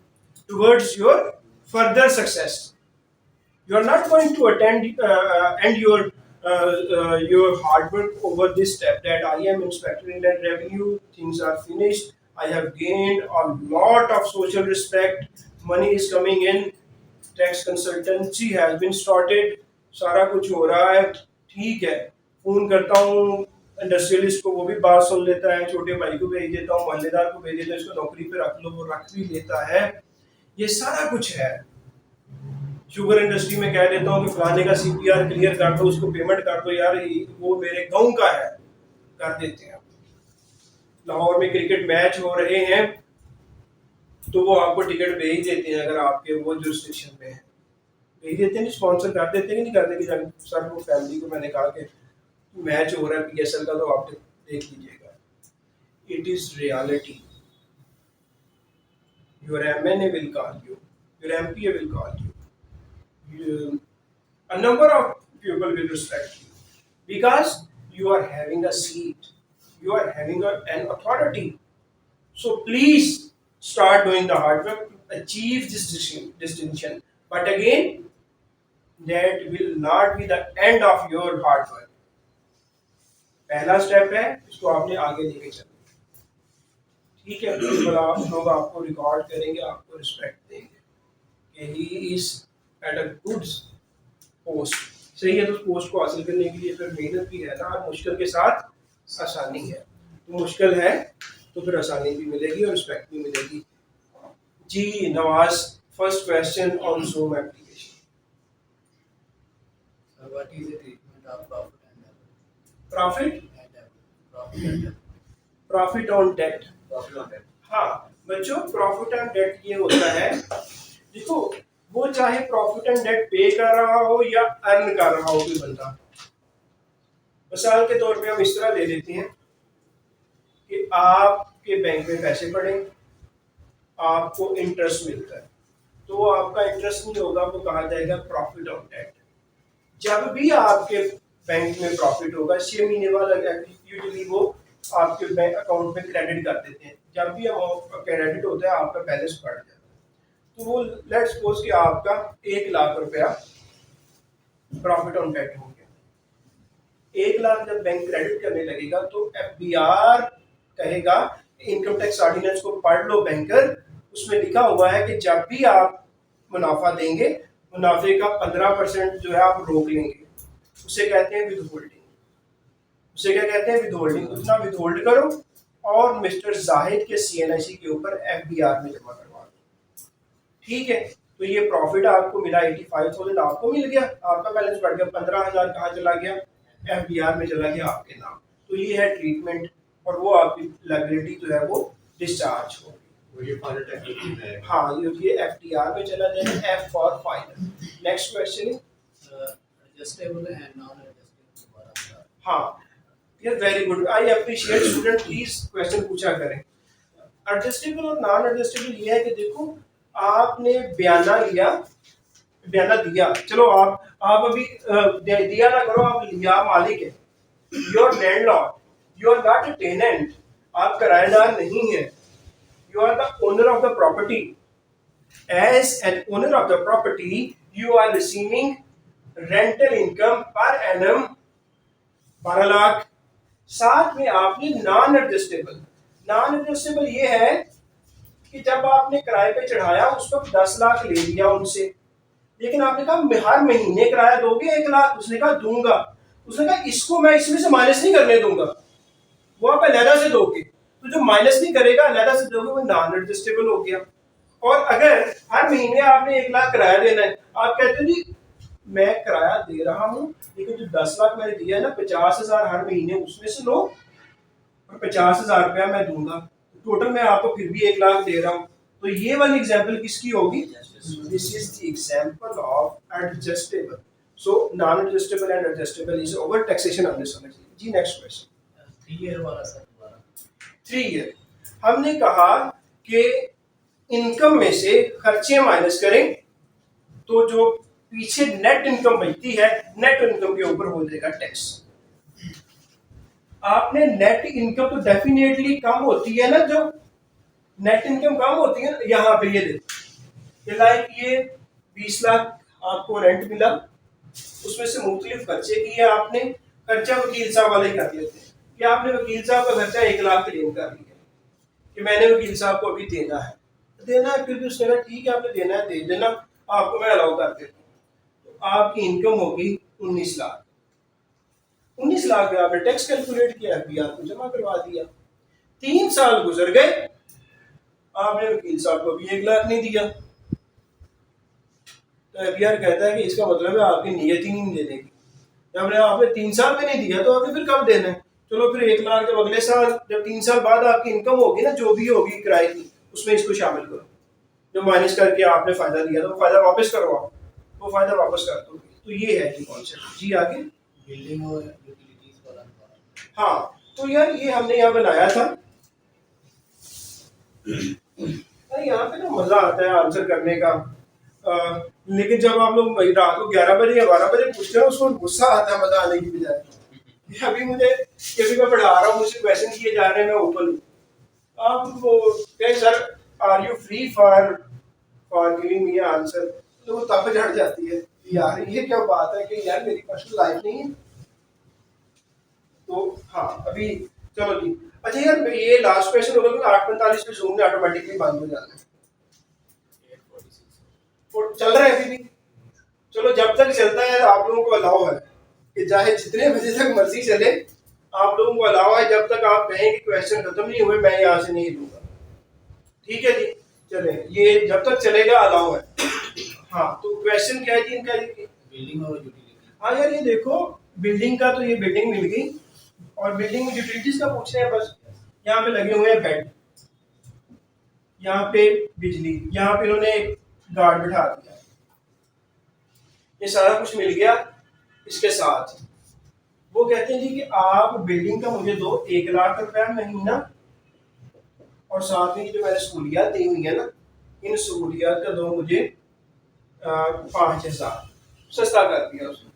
towards your further success. You are not going to end your hard work over this step that I am inspecting that revenue, things are finished, I have gained a lot of social respect, money is coming in, tax consultancy has been started, सारा कुछ हो रहा है, ठीक है, फोन करता हूँ इंडस्ट्रियलिस्ट को, वो भी बात सुन लेता है, छोटे भाई को भेज देता हूँ, मोहल्लेदार को भेज देता हूँ, इसको नौकरी पे रख लो, वो रख भी लेता है, ये सारा कुछ है। शुगर इंडस्ट्री में कह देता हूँ कि फलाने का सीपीआर क्लियर कर दो, उसको पेमेंट कर दो यार, वो मेरे गांव का है, कर देते हैं। लाहौर में क्रिकेट मैच हो रहे हैं तो वो आपको टिकट भेज देते हैं, अगर आपके वो जुरिस्डिक्शन में है भेज देते हैं, स्पॉन्सर कर देते हैं कि नहीं करते कि सर वो फैमिली को मैंने कहा कि मैच हो रहा है पीएसएल का तो आप देख लीजिएगा। It is reality. Your MNA will call you, your MPa will call you, a number of people will respect you because you are having a seat, you are having an authority. So please start doing the hard work to achieve this distinction. But again, that will not be the end of your hard work. पहला स्टेप है, इसको आपने आगे लेके चलना, ठीक है। तो आप लोग आपको रिकॉर्ड करेंगे, आपको रिस्पेक्ट देंगे कि he is at a good post, सही है। तो उस पोस्ट को हासिल करने के लिए फिर मेहनत भी है ना, मुश्किल के साथ आसानी है, तो मुश्किल है तो फिर आसानी भी मिलेगी और रिस्पेक्ट भी मिलेगी। जी Nawaz, first question on Zoom application. So what is the treatment of profit and debt? Profit Profit and debt. Profit on debt. Profit on debt. हाँ बच्चों, प्रॉफिट एंड डेट ये होता है, देखो वो चाहे प्रॉफिट एंड डेट पे कर रहा हो या अर्न कर रहा हो कोई बंदा, मिसाल के तौर पे हम इस तरह ले लेते हैं कि आपके बैंक में पैसे पड़े, आपको इंटरेस्ट मिलता है, तो आपका इंटरेस्ट नहीं होगा, वो कहा जाएगा प्रॉफिट ऑन डेट। जब भी आपके बैंक में प्रॉफिट होगा, 6 महीने बाद यूजुअली वो आपके बैंक अकाउंट में क्रेडिट कर देते हैं, जब भी क्रेडिट होता है आपका बैलेंस बढ़ जाता है। तो वो लेट्स सपोज कि आपका 1 लाख रुपया प्रॉफिट ऑन डेट हो गया, 1 लाख जब बैंक क्रेडिट करने लगेगा तो एफबीआर कहेगा, इनकम टैक्स ऑर्डिनेंस को पढ़ लो बैंकर, उसमें लिखा हुआ है कि जब भी आप मुनाफा देंगे, मुनाफे का 15% जो है आप रोक लेंगे, उसे कहते हैं विद होल्डिंग। उसे क्या कहते हैं? With holding. उतना विद होल्ड करो और मिस्टर जाहिद के सीएनआईसी के ऊपर एफबीआर में जमा करवा दो, ठीक है। तो ये प्रॉफिट आपको मिला 85,000 आपको मिल गया, आपका बैलेंस बढ़ गया, 15,000 कहाँ चला गया? एफबीआर में चला गया आपके नाम। तो ये है ट्रीटमेंट और वो आपकी लायबिलिटी जो है वो डिस्चार्ज होगी। ये फाइनल टैक्स है। हाँ, ये एफटीआर में चला जाएगा, F for final. Next question is adjustable and non adjustable. हाँ, ये very good, I appreciate student, please question पूछा करें। एडजस्टेबल और नॉन एडजस्टेबल ये है कि देखो आपने बयाना दिया, चलो आप अभी दिया ना करो, आप लिया मालिक है, your landlord, you are not a tenant, आप किराएदार नहीं है, you are the owner of the property. As an owner of the property you are receiving rental income per 12 lakh. साथ में आपने नॉन एडजस्टेबल ये है कि जब आपने किराए पे चढ़ाया उस वक्त 10 लाख ले लिया उनसे, लेकिन आपने कहा हर महीने किराया दोगे 1 लाख, उसने कहा दूंगा, उसने कहा इसको मैं इसमें से माइनस नहीं करने दूंगा, वो आप अलहदा से दोगे, तो जो माइनस नहीं करेगा अलहदा से दोगे वो नॉन एडजस्टेबल हो गया। और अगर हर महीने आपने 1 लाख किराया देना है, आप कहते हो जी मैं किराया दे रहा हूँ लेकिन जो 10 लाख मैंने दिया है ना 50,000 हर महीने उसमें से लो और 50,000 रुपया मैं दूंगा, टोटल मैं आपको फिर भी 1 लाख दे रहा हूँ। तो ये वाली एग्जांपल किसकी होगी? This is the example of adjustable. So non adjustable and adjustable is over taxation हमने समझ ली जी। नेक्स्ट क्वेश्चन 3 ईयर वाला सर दोबारा। 3 ईयर हमने कहा कि इनकम में से खर्चे माइनस करें तो जो पीछे नेट इनकम बचती है नेट इनकम के ऊपर हो जाएगा टैक्स। आपने नेट इनकम तो डेफिनेटली कम होती है ना, जो नेट इनकम कम होती है ना, यहाँ पे ये देखो ये लाइक ये 20 लाख आपको रेंट मिला, उसमें से मुख्तलिफ खर्चे किए आपने, खर्चा वकील साहब वाले कर लेते हैं कि आपने वकील साहब का खर्चा 1 लाख क्लेम कर लिया कि मैंने वकील साहब को अभी देना है, फिर भी उसने कहा ठीक है आपने देना है दे देना, आपको मैं अलाउ कर देता हूँ। तो आपकी इनकम होगी 19 लाख। 19 लाख में आपने टैक्स कैलकुलेट किया, एफबीआर को जमा करवा दिया। 3 साल गुजर गए, आपने वकील साहब को भी 1 लाख नहीं दिया, तो एफबीआर कहता है कि इसका मतलब है आपकी नीयत ही नहीं देने की। जब आपने 3 साल में नहीं दिया तो आपने फिर कब देना है? चलो फिर 1 लाख जब अगले साल, जब 3 साल बाद आपकी इनकम होगी ना जो भी होगी किराए की, उसमें इसको शामिल करो, जो माइनस करके आपने फायदा दिया था वो फायदा वापस करवाओ, वो फायदा वापस कर दो। तो ये है जी कॉन्सेप्ट। जी आगे बिल्डिंग और यूटिलिटीज वाला। हाँ, तो यार ये हमने यहाँ बनाया था। यहाँ पे ना मजा आता है आंसर करने का, लेकिन जब आप लोग रात को 11 बजे या 12 बजे पूछते हैं उसको गुस्सा आता है मजा आने की बजाय। अभी मुझे किसी को पढ़ा रहा हूँ, मुझसे क्वेश्चन किए जा रहे हैं, मैं ओपन हूँ, आप वो कहें sir are you free for giving me answer, तो वो तब झड़ जाती है यार ये क्या बात है कि यार मेरी पर्सनल लाइफ नहीं है। तो हाँ अभी चलो जी। अच्छा यार ये लास्ट क्वेश्चन होगा तो 8:45 पे जूम में ऑटोमेटिकली बंद हो जाता है, और चल रहा है अभी भी। चलो जब तक चलता है आप लोगों को अलाउ है कि चाहे जितने बजे तक मर्जी चले, आप लोगों को अलाउ है, जब तक आप कहें कि क्वेश्चन खत्म नहीं हुए मैं यहाँ से नहीं लूंगा। ठीक है जी, चले ये जब तक चलेगा अलाउ है। हाँ तो क्वेश्चन क्या है जी इनका? बिल्डिंग और यूटिलिटी। हाँ यार ये देखो बिल्डिंग का तो ये बिल्डिंग मिल गई, और बिल्डिंग में यूटिलिटीज का पूछ रहे हैं बस। यहाँ पे लगे हुए हैं बेड, यहाँ पे बिजली, यहाँ पे इन्होंने एक गार्ड बिठा दिया, ये सारा कुछ मिल गया इसके साथ। वो कहते हैं जी कि आप बिल्डिंग का मुझे दो 1 लाख रुपया महीना, और साथ में जो मैंने सहूलियात दी हुई है ना, इन सहूलियात का दो मुझे 5,000, सस्ता कर दिया उसने।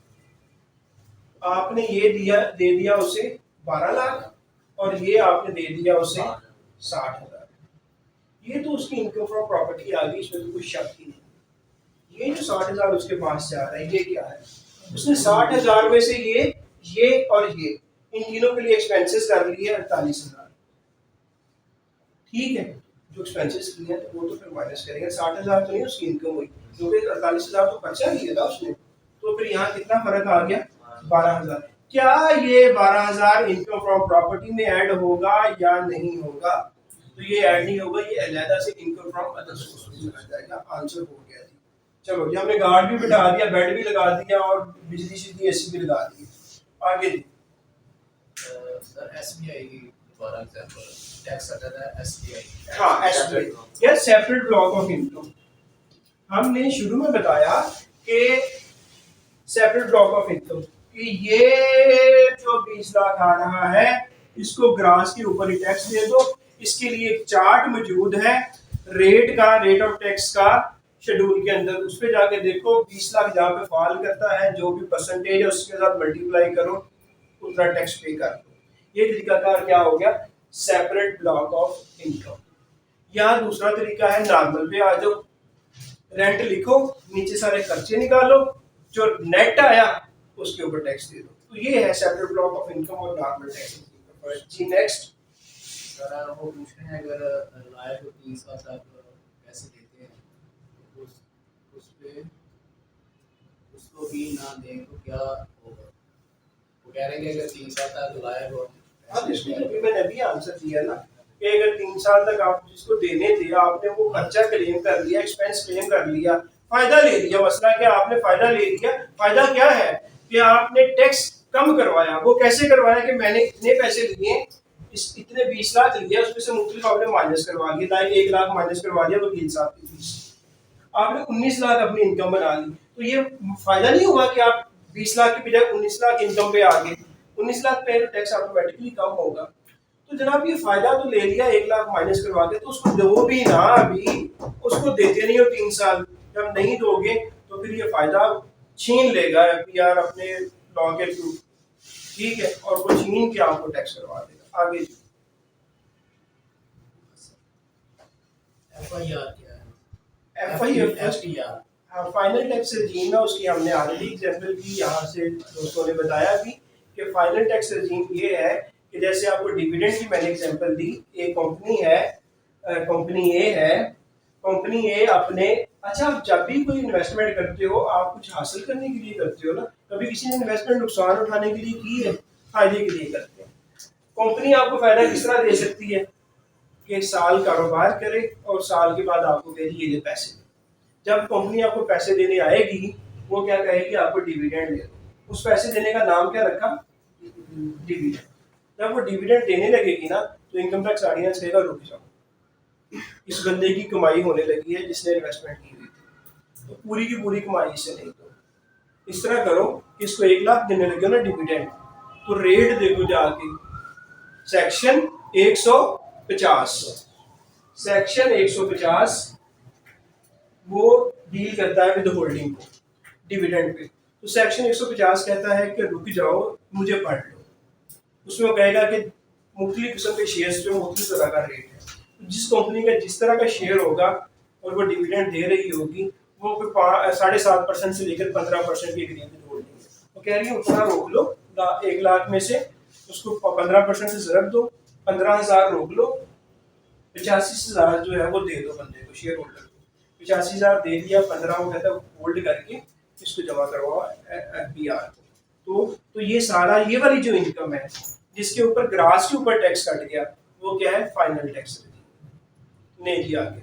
आपने ये दे दिया उसे 12 लाख, और ये आपने दे दिया उसे 60,000। ये तो उसकी इनकम फ्रॉम प्रॉपर्टी आ गई, इसमें तो कोई शक ही नहीं। ये जो 60,000 उसके पास जा रहा है ये क्या है? उसने 60,000 में से ये और ये इन तीनों के लिए एक्सपेंसेस कर लिए 48,000। ठीक है, जो एक्सपेंसेस किए हैं तो वो तो फिर माइनस करेंगे, 60,000 तो नहीं उसकी इनकम हुई, क्योंकि 48,000 तो खर्चा किया था उसने। तो फिर यहाँ कितना फर्क आ गया? 12,000। क्या ये 12,000 इनकम फ्रॉम प्रॉपर्टी में ऐड होगा या नहीं होगा? तो ये ऐड नहीं होगा, ये अलहदा से इनकम फ्रॉम अदर सोर्सेज में आ जाएगा। आंसर हो गया जी। चलो ये हमने गार्ड भी बिठा दिया, बेड भी लगा दिया, और बिजली सीधी एसी भी लगा दी। आगे जी सर एसबीआई की दोबारा एग्जांपल टैक्स आता है एसबीआई। हाँ एसबीआई, यह सेपरेट ब्लॉक ऑफ इनकम। हमने शुरू में बताया कि सेपरेट ब्लॉक ऑफ इनकम कि ये जो 20 लाख आ रहा है इसको ग्रास के ऊपर ही टैक्स दे दो, इसके लिए एक चार्ट मौजूद है रेट का, रेट ऑफ टैक्स का शेड्यूल के अंदर। उस पर जाके देखो 20 लाख जहाँ पे फॉल करता है, जो भी परसेंटेज है उसके साथ मल्टीप्लाई करो, उतना टैक्स पे कर दो। ये तरीकाकार क्या हो गया, सेपरेट ब्लॉक ऑफ इनकम। यहाँ दूसरा तरीका है नॉर्मल पे आ जाओ, रेंट लिखो, नीचे सारे खर्चे निकालो, जो नेट आया उसके ऊपर टैक्स दे दो। तो ये है सेपरेट ब्लॉक ऑफ इनकम और नॉर्मल टैक्स। जी नेक्स्ट। सर वो पूछ रहे हैं अगर लायक 3 साल तक पैसे देते हैं तो उस पे उसको भी ना दें तो क्या होगा? वो कह रहे हैं कि अगर 3 साल तक लायक हो अब इसमें तो भी मैंने अभी आंसर दिया ना कि अगर 3 साल तक आप जिसको देने थे, आपने वो खर्चा क्लेम कर लिया, एक्सपेंस क्लेम कर लिया, फायदा ले लिया। मसला क्या, आपने फायदा ले लिया। फायदा क्या है कि आपने टैक्स कम करवाया। वो कैसे करवाया कि मैंने इतने पैसे लिए, इस इतने 20 लाख लिए, उसमें से मुख्तलिफ आपने माइनस करवा लिया, लाइक 1 लाख माइनस करवा लिया वकील साहब की फीस, आपने 19 लाख अपनी इनकम बना ली। तो ये फायदा नहीं हुआ कि आप 20 लाख की बजाय 19 लाख इनकम पे आ गए। 19 लाख पे टैक्स ऑटोमेटिकली कम होगा। तो जनाब ये फायदा तो ले लिया, 1 लाख माइनस करवा के, तो उसको दो भी ना, अभी उसको देते नहीं हो 3 साल। जब नहीं दोगे तो फिर ये फायदा छीन लेगा एफपीआर अपने लॉ के थ्रू, ठीक है, और वो छीन के आपको टैक्स करवा देगा। आगे एफआईआर क्या है? एफआईआर हाँ, फाइनल टैक्स रजीम है, उसकी हमने ऑलरेडी एग्जाम्पल की, यहाँ से दोस्तों ने बताया भी कि फाइनल टैक्स रजीम ये है कि जैसे आपको डिविडेंड की मैंने एग्जाम्पल दी। एक कंपनी है, कंपनी ए है, कंपनी ए अपने, अच्छा आप जब भी कोई इन्वेस्टमेंट करते हो आप कुछ हासिल करने के लिए करते हो ना, कभी किसी ने इन्वेस्टमेंट नुकसान उठाने के लिए की है, फायदे के लिए करते हैं। कंपनी आपको फायदा किस तरह दे सकती है कि साल कारोबार करे और साल के बाद आपको कहेगी ये पैसे। जब कंपनी आपको पैसे देने आएगी वो क्या कहेगी, आपको डिविडेंड दे दो। उस पैसे देने का नाम क्या रखा, डिविडेंड। जब वो डिविडेंड देने लगेगी ना तो इनकम टैक्स ऑर्डिनेंस कहेगा रुक जाओ, इस बंदे की कमाई होने लगी है जिसने इन्वेस्टमेंट की हुई थी, तो पूरी की पूरी कमाई इससे नहीं दो। इस तरह करो कि इसको 1 लाख देने लगे ना डिविडेंड, तो रेट देखो जाके सेक्शन 150, सेक्शन 150 वो डील करता है विद होल्डिंग को, डिविडेंड पे। तो सेक्शन 150 कहता है कि रुक जाओ मुझे पढ़ लो। उसमें वो कहेगा कि मुख्तलिफ किस्म के शेयर्स पे मुख्तलिफ तरह का रेट है। तो जिस कंपनी का जिस तरह का शेयर होगा और वो डिविडेंड दे रही होगी, वो 7.5% से लेकर 15% के करीब होल्डिंग है। वो कह रही है उतना रोक लो, 1 लाख में से उसको 15% से ज़रब दो, 15,000 रोक लो, 85,000 जो है वो दे दो बंदे को, शेयर होल्डर को। 85,000 दे दिया, 15 वो कहता है होल्ड करके इसको जमा करवाओ एफपीआर को। तो ये सारा, ये वाली जो इनकम है जिसके ऊपर ग्रास के ऊपर टैक्स कट गया, वो क्या है, फाइनल टैक्स। नहीं जी आगे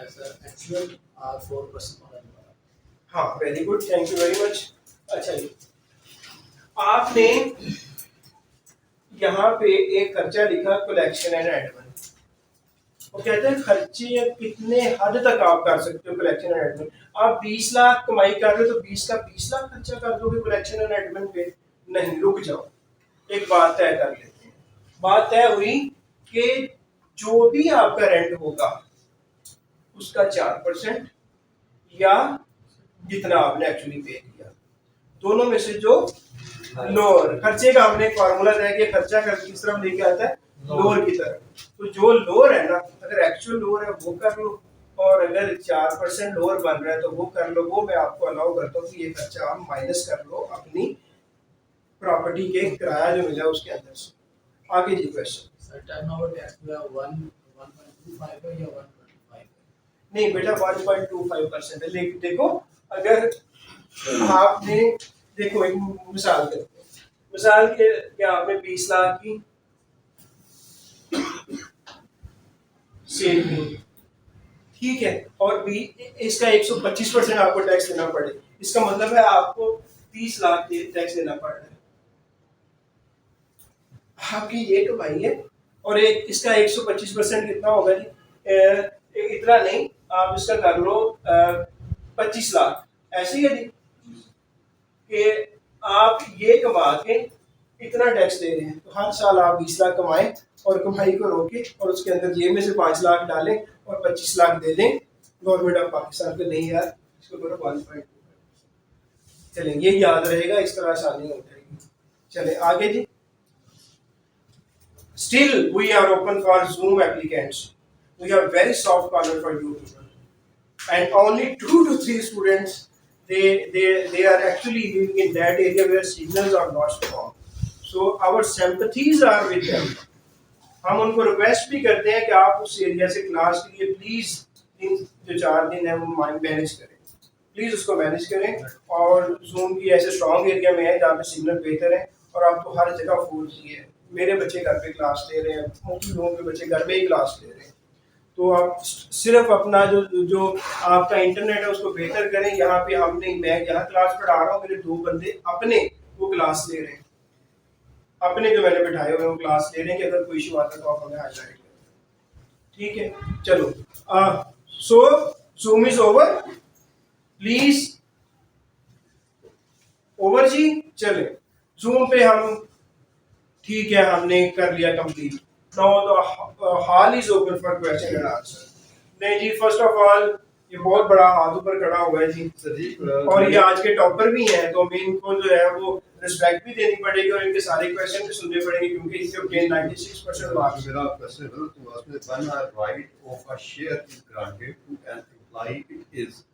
सर एक्चुअल 4% हाँ, very good, thank you very much. अच्छा जी, आपने यहाँ पे एक खर्चा लिखा कलेक्शन एंड एडमिन। वो कहते हैं खर्चे कितने हद तक आप कर सकते हो कलेक्शन एंड एडमिन। आप 20 लाख कमाई कर रहे हो तो 20 का 20 लाख खर्चा कर दोगे कलेक्शन एंड एडमिन पे? नहीं, रुक जाओ, एक बात तय कर लेते हैं। बात तय हुई कि जो भी आपका रेंट होगा उसका 4% या जितना आपने एक्चुअली पे किया, दोनों में से जो लोअर खर्चे का, हमने एक फार्मूला तय किया, खर्चा का किस तरफ लेके आता है, लोअर की तरफ। तो जो लोअर है ना, अगर एक्चुअल लोअर है वो कर लो, और अगर 4% लोअर बन रहा है तो वो कर लो। वो मैं आपको अलाउ करता हूँ कि ये खर्चा आप माइनस कर लो अपनी प्रॉपर्टी के किराया जो मिला उसके अंदर से। आगे जी क्वेश्चन। सर टर्नओवर टैक्स जो है 1.25 है या 1.5 है? नहीं बेटा 1.25% है। लेकिन देखो अगर आपने, देखो एक मिसाल करते हैं, मिसाल के आपने 20 लाख की सेल की, ठीक है, और भी इसका 125% आपको टैक्स देना पड़े, इसका मतलब है आपको 30 लाख टैक्स देना पड़ रहा है। आपकी ये कमाई है, और एक इसका 125% कितना होगा जी, इतना नहीं, आप इसका कर लो 25 लाख, ऐसे ही है जी कि आप ये कमा के इतना टैक्स दे रहे हैं, तो हर साल आप 20 लाख कमाएं और कमाई को रोके और उसके अंदर जेब में से 5 लाख डालें और 25 लाख दे दें गवर्नमेंट ऑफ पाकिस्तान को। नहीं यार, इसको करो 1.2। चलें, ये याद रहेगा, इस तरह आसानी हो जाएगी। चले आगे जी। Still, we are open for Zoom applicants. We have very soft corner for you people. And only 2 to 3 students, they are actually living in that area where signals are not strong. So our sympathies are with them. हम उनको रिक्वेस्ट भी करते हैं कि आप उस एरिया से क्लास के लिए प्लीज जो 4 दिन है वो मैनेज करें, प्लीज उसको मैनेज करें। और जूम की ऐसे स्ट्रॉन्ग एरिया में है जहाँ पे सिग्नल बेहतर है और आपको हर जगह 4G है। मेरे बच्चे घर पे क्लास ले रहे हैं, मोस्टली लोगों के बच्चे घर में ही क्लास ले रहे हैं। तो आप सिर्फ अपना जो आपका इंटरनेट है उसको बेहतर करें। यहाँ पे हम नहीं, मैं यहाँ क्लास पढ़ा रहा हूँ, मेरे 2 बंदे अपने वो क्लास ले रहे हैं, अपने जो मैंने बिठाए हुए वो क्लास ले रहे हैं कि अगर कोई इशू आता है तो आप हमें हाईलाइट करें। ठीक है, चलो। So Zoom is over, please over जी। चले जूम पे हम, ठीक है, हमने कर लिया complete. Now the hall is open for question and answer. नहीं जी, फर्स्ट ऑफ ऑल ये बहुत बड़ा हाथ ऊपर खड़ा हुआ है जी सर जी, और ये आज के टॉपर भी हैं, तो हमें इनको जो है वो रिस्पेक्ट भी देनी पड़ेगी और इनके सारे क्वेश्चन भी सुनने पड़ेंगे क्योंकि इनके obtained 96% मार्क्स। मेरा क्वेश्चन है तो उसमें one right of a share is granted to an employ, it is,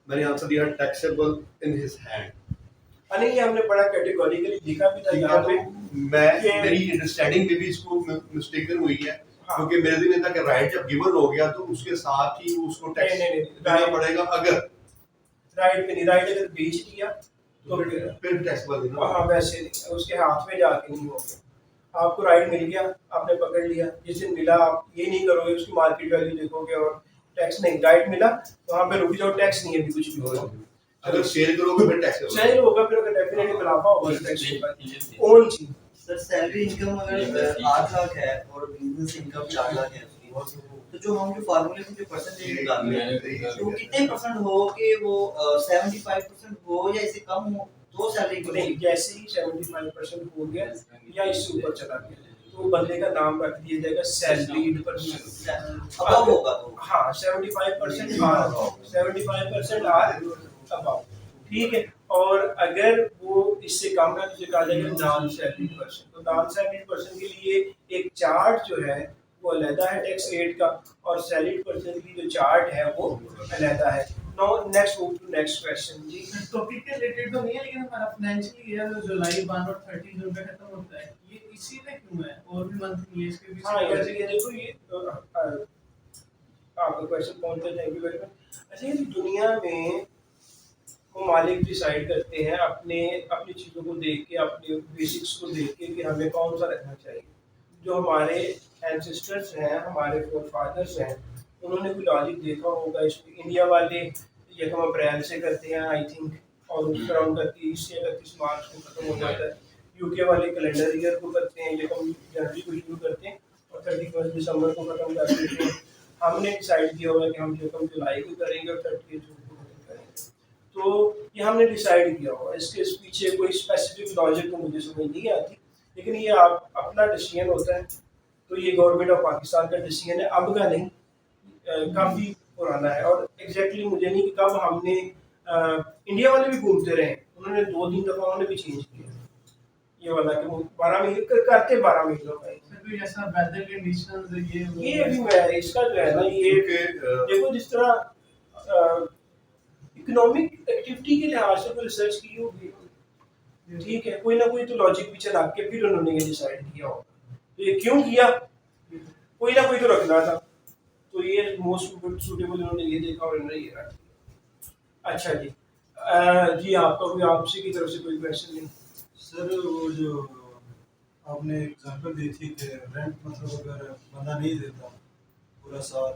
मैंने आंसर दिया टैक्सेबल इन हिज हैंड। अरे ये हमने बड़ा कैटेगोरिकली लिखा भी था यहाँ पे। मैं मेरी अंडरस्टैंडिंग में भी इसको मिस्टेकन हुई है क्योंकि मेरे दिन में था कि राइट जब गिवन हो गया तो उसके साथ ही उसको टैक्स देना पड़ेगा। अगर राइट पे नहीं, राइट अगर बेच दिया तो फिर टैक्सेबल देना। हाँ, वैसे नहीं, उसके हाथ में जाके नहीं हो गया। आपको राइट मिल गया, आपने पकड़ लिया, जिस दिन मिला आप ये नहीं करोगे उसकी मार्केट वैल्यू देखोगे और टैक्स नहीं, राइट मिला वहाँ पे रुक जाओ, टैक्स नहीं है अभी कुछ भी होगा। अगर सेल करोगे फिर टैक्स होगा, सेल होगा फिर अगर डेफिनेटली मुनाफा होगा टैक्स होगा। ओन चीज सर सैलरी इनकम अगर 8 लाख है और बिजनेस इनकम 4 लाख है तो जो हम जो फार्मूले में जो परसेंटेज निकालते हैं तो कितने परसेंट हो कि वो 75% हो या इससे कम हो तो सैलरी को नहीं, जैसे ही 75% हो गया या इससे ऊपर चला गया तो बंदे का नाम रख दिया जाएगा सैलरीड पर्सन। अब होगा तो हाँ, 75% आर अबाउ, ठीक है। और अगर वो इससे कम है तो कहा जाएगा नॉन सैलरीड पर्सन। तो नॉन सैलरीड पर्सन के लिए एक चार्ट जो है वो अलग है टैक्स रेट का और सैलरीड पर्सन की जो चार्ट है वो अलग है। Now next move to next question जी। टॉपिक के रिलेटेड तो नहीं है लेकिन हमारा फाइनेंशियल ईयर जुलाई 1 और 30 जून पे खत्म होता है, ये इसी में क्यों है और भी मंथ नहीं है इसके पीछे? हाँ, जैसे ये देखो, ये आपका क्वेश्चन पहुंच गया, थैंक यू वेरी मच। अच्छा, ये दुनिया में ममालिक डिसाइड करते हैं अपने अपनी चीज़ों को देख के, अपने बेसिक्स को देख के कि हमें कौन सा रखना चाहिए। जो हमारे एंसेस्टर्स हैं, हमारे फोरफादर्स हैं, उन्होंने कोई लॉजिक देखा होगा इसमें। इंडिया वाले 1 अप्रैल से करते हैं आई थिंक, और उस अराउंड 30 या 31 मार्च को खत्म हो जाता है। यूके वाले कैलेंडर ईयर को करते हैं, 1 जनवरी को शुरू करते हैं और 31 दिसंबर को खत्म कर देते हैं। हमने डिसाइड किया होगा कि हम 1 जुलाई को करेंगे और 30 जून को खत्म करेंगे। तो ये हमने डिसाइड किया होगा, इसके पीछे कोई स्पेसिफिक लॉजिक तो मुझे समझ नहीं आती, लेकिन ये आप अपना डिसीजन होता है। तो ये गवर्नमेंट ऑफ पाकिस्तान का डिसीजन है, अब का नहीं, काफ़ी पुराना है। और एग्जैक्टली मुझे नहीं कि कब हमने इंडिया वाले भी घूमते रहे, उन्होंने 2-3 दफ़ा उन्होंने भी चेंज किया ये वाला कि वो 12 महीने करते 12 महीनों का। कोई ऐसा वेदर कंडीशंस ये अभी मैं इसका जो है ना, ये देखो जिस तरह इकोनॉमिक एक्टिविटी के लिहाज से कोई रिसर्च की होगी, ठीक है, कोई ना कोई तो लॉजिक पीछे रख के फिर उन्होंने ये डिसाइड किया होगा। तो ये क्यों किया, कोई ना कोई तो रखना था, तो ये मोस्ट सूटेबल उन्होंने ये देखा और उन्होंने ये रख दिया। अच्छा जी, जी आपका कोई आपसे की तरफ से कोई क्वेश्चन नहीं? सर वो जो आपने एग्जांपल दी थी कि रेंट मतलब अगर बंदा नहीं देता पूरा साल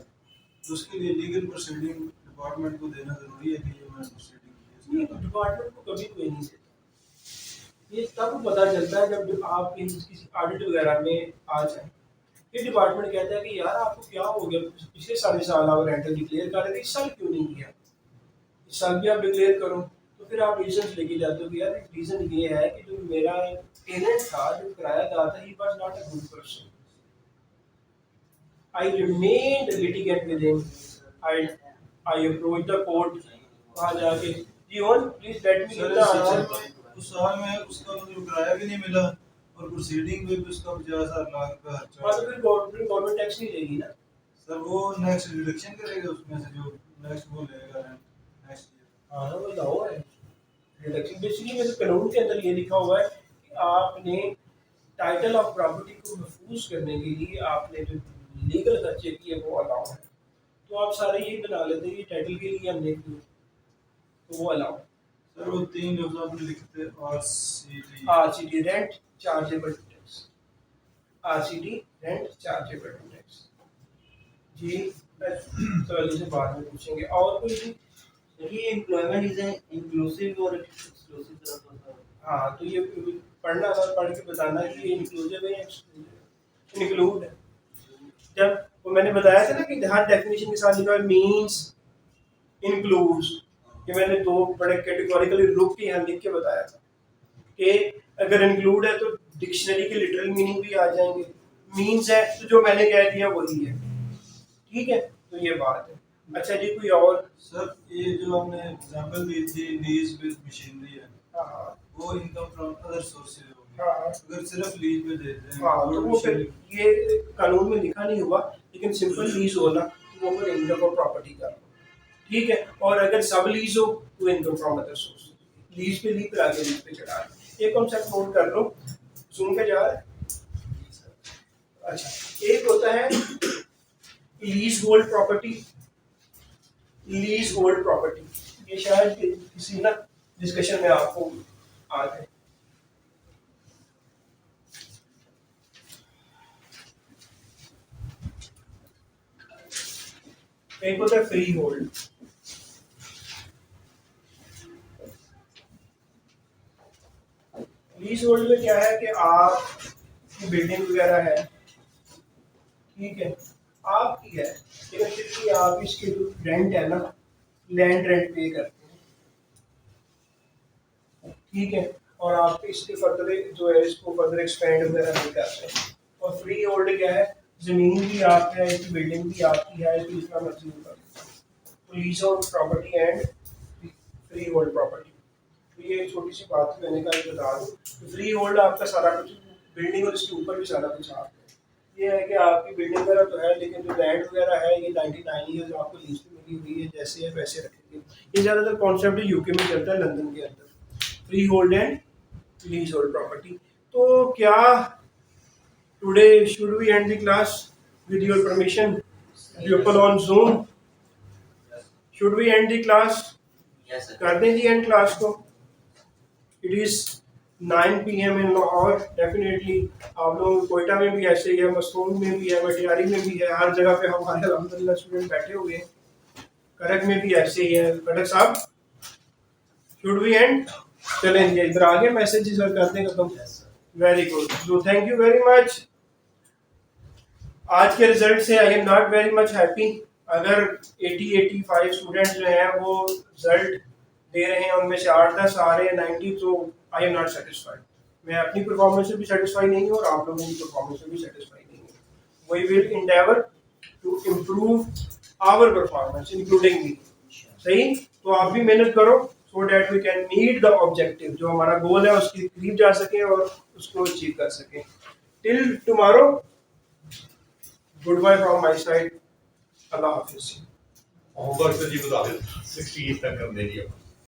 तो उसके लिए लीगल प्रोसीडिंग डिपार्टमेंट को देना जरूरी है कि ये मैं प्रोसीडिंग नहीं, डिपार्टमेंट को कभी कोई नहीं देता। ये तब पता चलता है जब आप किसी ऑडिट वगैरह में आ जाए। ये डिपार्टमेंट कहता है कि यार आपको क्या हो गया, पिछले साल आप रेंटल डिक्लेयर कर रहे थे, इस साल क्यों नहीं किया, इस साल भी आप डिक्लेयर करो। तो तो फिर आप रीजन लेके जाते हो कि यार रीजन ये है कि जो मेरा टेनेंट था, जो किरायादार था, he was not a good person, I remained litigant with him. I approached the court. वहाँ जाके जी on please let me sir give the इस साल आंसर। में उस साल में उसका मतलब किराया भी नहीं मिला और प्रोसीडिंग में भी उसका 50,000 लाख का हाँ खर्चा। तो फिर गवर्नमेंट टैक्स नहीं लेगी ना। सर वो नेक्स्ट डिडक्शन करेगा उसमें से जो नेक्स्ट वो लेगा नेक्स्ट ईयर। हाँ वो लाओ है रिडक्शन। बेसिकली मेरे कानून के अंदर ये लिखा हुआ है कि आपने टाइटल ऑफ प्रॉपर्टी को महफूज करने के लिए आपने जो लीगल खर्चे किए वो अलाउ है। तो आप सारे यही बना लेते हैं कि टाइटल के लिए हमने किए, तो वो अलाउ। सर वो 3 लफ्ज़ आपने लिखते RCT। RCT rent chargeable tax, RCT rent chargeable tax. जी तो से बाद में पूछेंगे। और कोई भी? ये एम्प्लॉयमेंट इज इंक्लूसिव और एक्सक्लूसिव तरफ होता है। हाँ तो ये पढ़ना था, पढ़ के बताना कि ये इंक्लूसिव है या इंक्लूड है। जब वो मैंने बताया था ना कि हर डेफिनेशन के साथ लिखा है मींस, इंक्लूड्स, ये मैंने दो बड़े कैटेगोरिकली ग्रुप के यहाँ लिख के बताया था कि अगर इंक्लूड है तो डिक्शनरी के लिटरल मीनिंग भी आ जाएंगे, मींस है तो जो मैंने कह दिया वही है। ठीक है, तो ये बात है। अच्छा जी कोई और? सर ये जो हमने एग्जांपल दी थी लीज विद मशीनरी है, हाँ वो इनकम फ्रॉम अदर सोर्सेज होगी। हाँ अगर सिर्फ लीज पे देते हैं हाँ तो वो फिर ये कानून में लिखा नहीं हुआ, लेकिन सिंपल लीज हो ना तो वो फिर इनकम ऑफ प्रॉपर्टी का। ठीक है, और अगर सब लीज हो तो income from other source. Lease पे लीज पे आगे लीज पे चढ़ा। एक कॉन्सेप्ट नोट कर लो, सुन के जा रहा है। अच्छा, एक होता है lease hold property, lease hold property. ये शायद किसी ना डिस्कशन में आपको आ जाए। एक होता है फ्री होल्ड। लीज होल्ड में क्या है कि आप की बिल्डिंग वगैरह है, ठीक है, आपकी है, लेकिन फिर भी आप इसके जो रेंट है ना, लैंड रेंट पे करते हैं। ठीक है, और आप इसके फर्दर जो है इसको फर्दर एक्सपेंड वगैरह नहीं करते। और फ्री होल्ड क्या है, जमीन भी आपकी है, इसकी बिल्डिंग भी आपकी है, इसकी जितना मर्जी होगा। Lease hold property and free hold property. तो ये छोटी सी बात मैंने कहा बता दूं, फ्री होल्ड आपका सारा कुछ बिल्डिंग और इसके ऊपर भी सारा कुछ आपका है। ये है कि आपकी बिल्डिंग वगैरह तो है, लेकिन जो लैंड वगैरह है ये 99 ईयर्स आपको लीज पे मिली हुई है, जैसे है वैसे रखेंगे। ये ज़्यादातर कॉन्सेप्ट यूके में चलता है, लंदन के अंदर, freehold and leasehold property. तो क्या today should we end the class with your permission? People on Zoom, should we end the class? Yes sir. कर दें जी एंड क्लास को। It is 9 PM in Lahore. Definitely आप लोग कोयटा में भी ऐसे ही है, मस्तूम में भी है, मटियारी में भी है, हर जगह पे हमारे अल्हम्दुलिल्लाह स्टूडेंट बैठे हुए हैं। करक में भी ऐसे ही है। कटक साहब शुड वी एंड? चलें जी, इधर आगे मैसेजेस और करते हैं खत्म। Very good, so thank you very much. आज के रिजल्ट से I am not very much happy. अगर 80-85 स्टूडेंट्स जो हैं वो रिजल्ट दे रहे हैं, उनमें से 8-10 आ रहे हैं 90, तो आई एम नॉट सेटिस्फाइड। मैं अपनी परफॉर्मेंस से भी सेटिस्फाई नहीं हूँ और आप लोगों की परफॉर्मेंस से भी सेटिस्फाई नहीं हूँ। We will endeavour to improve our performance including me. सही, तो आप भी मेहनत करो so that we can meet the objective, जो हमारा गोल है उसके करीब जा सके और उसको अचीव कर सके। Till tomorrow, good bye from my side. अल्लाह हाफिज़। होमवर्क तो जी बता दो 60 तक कर देंगे।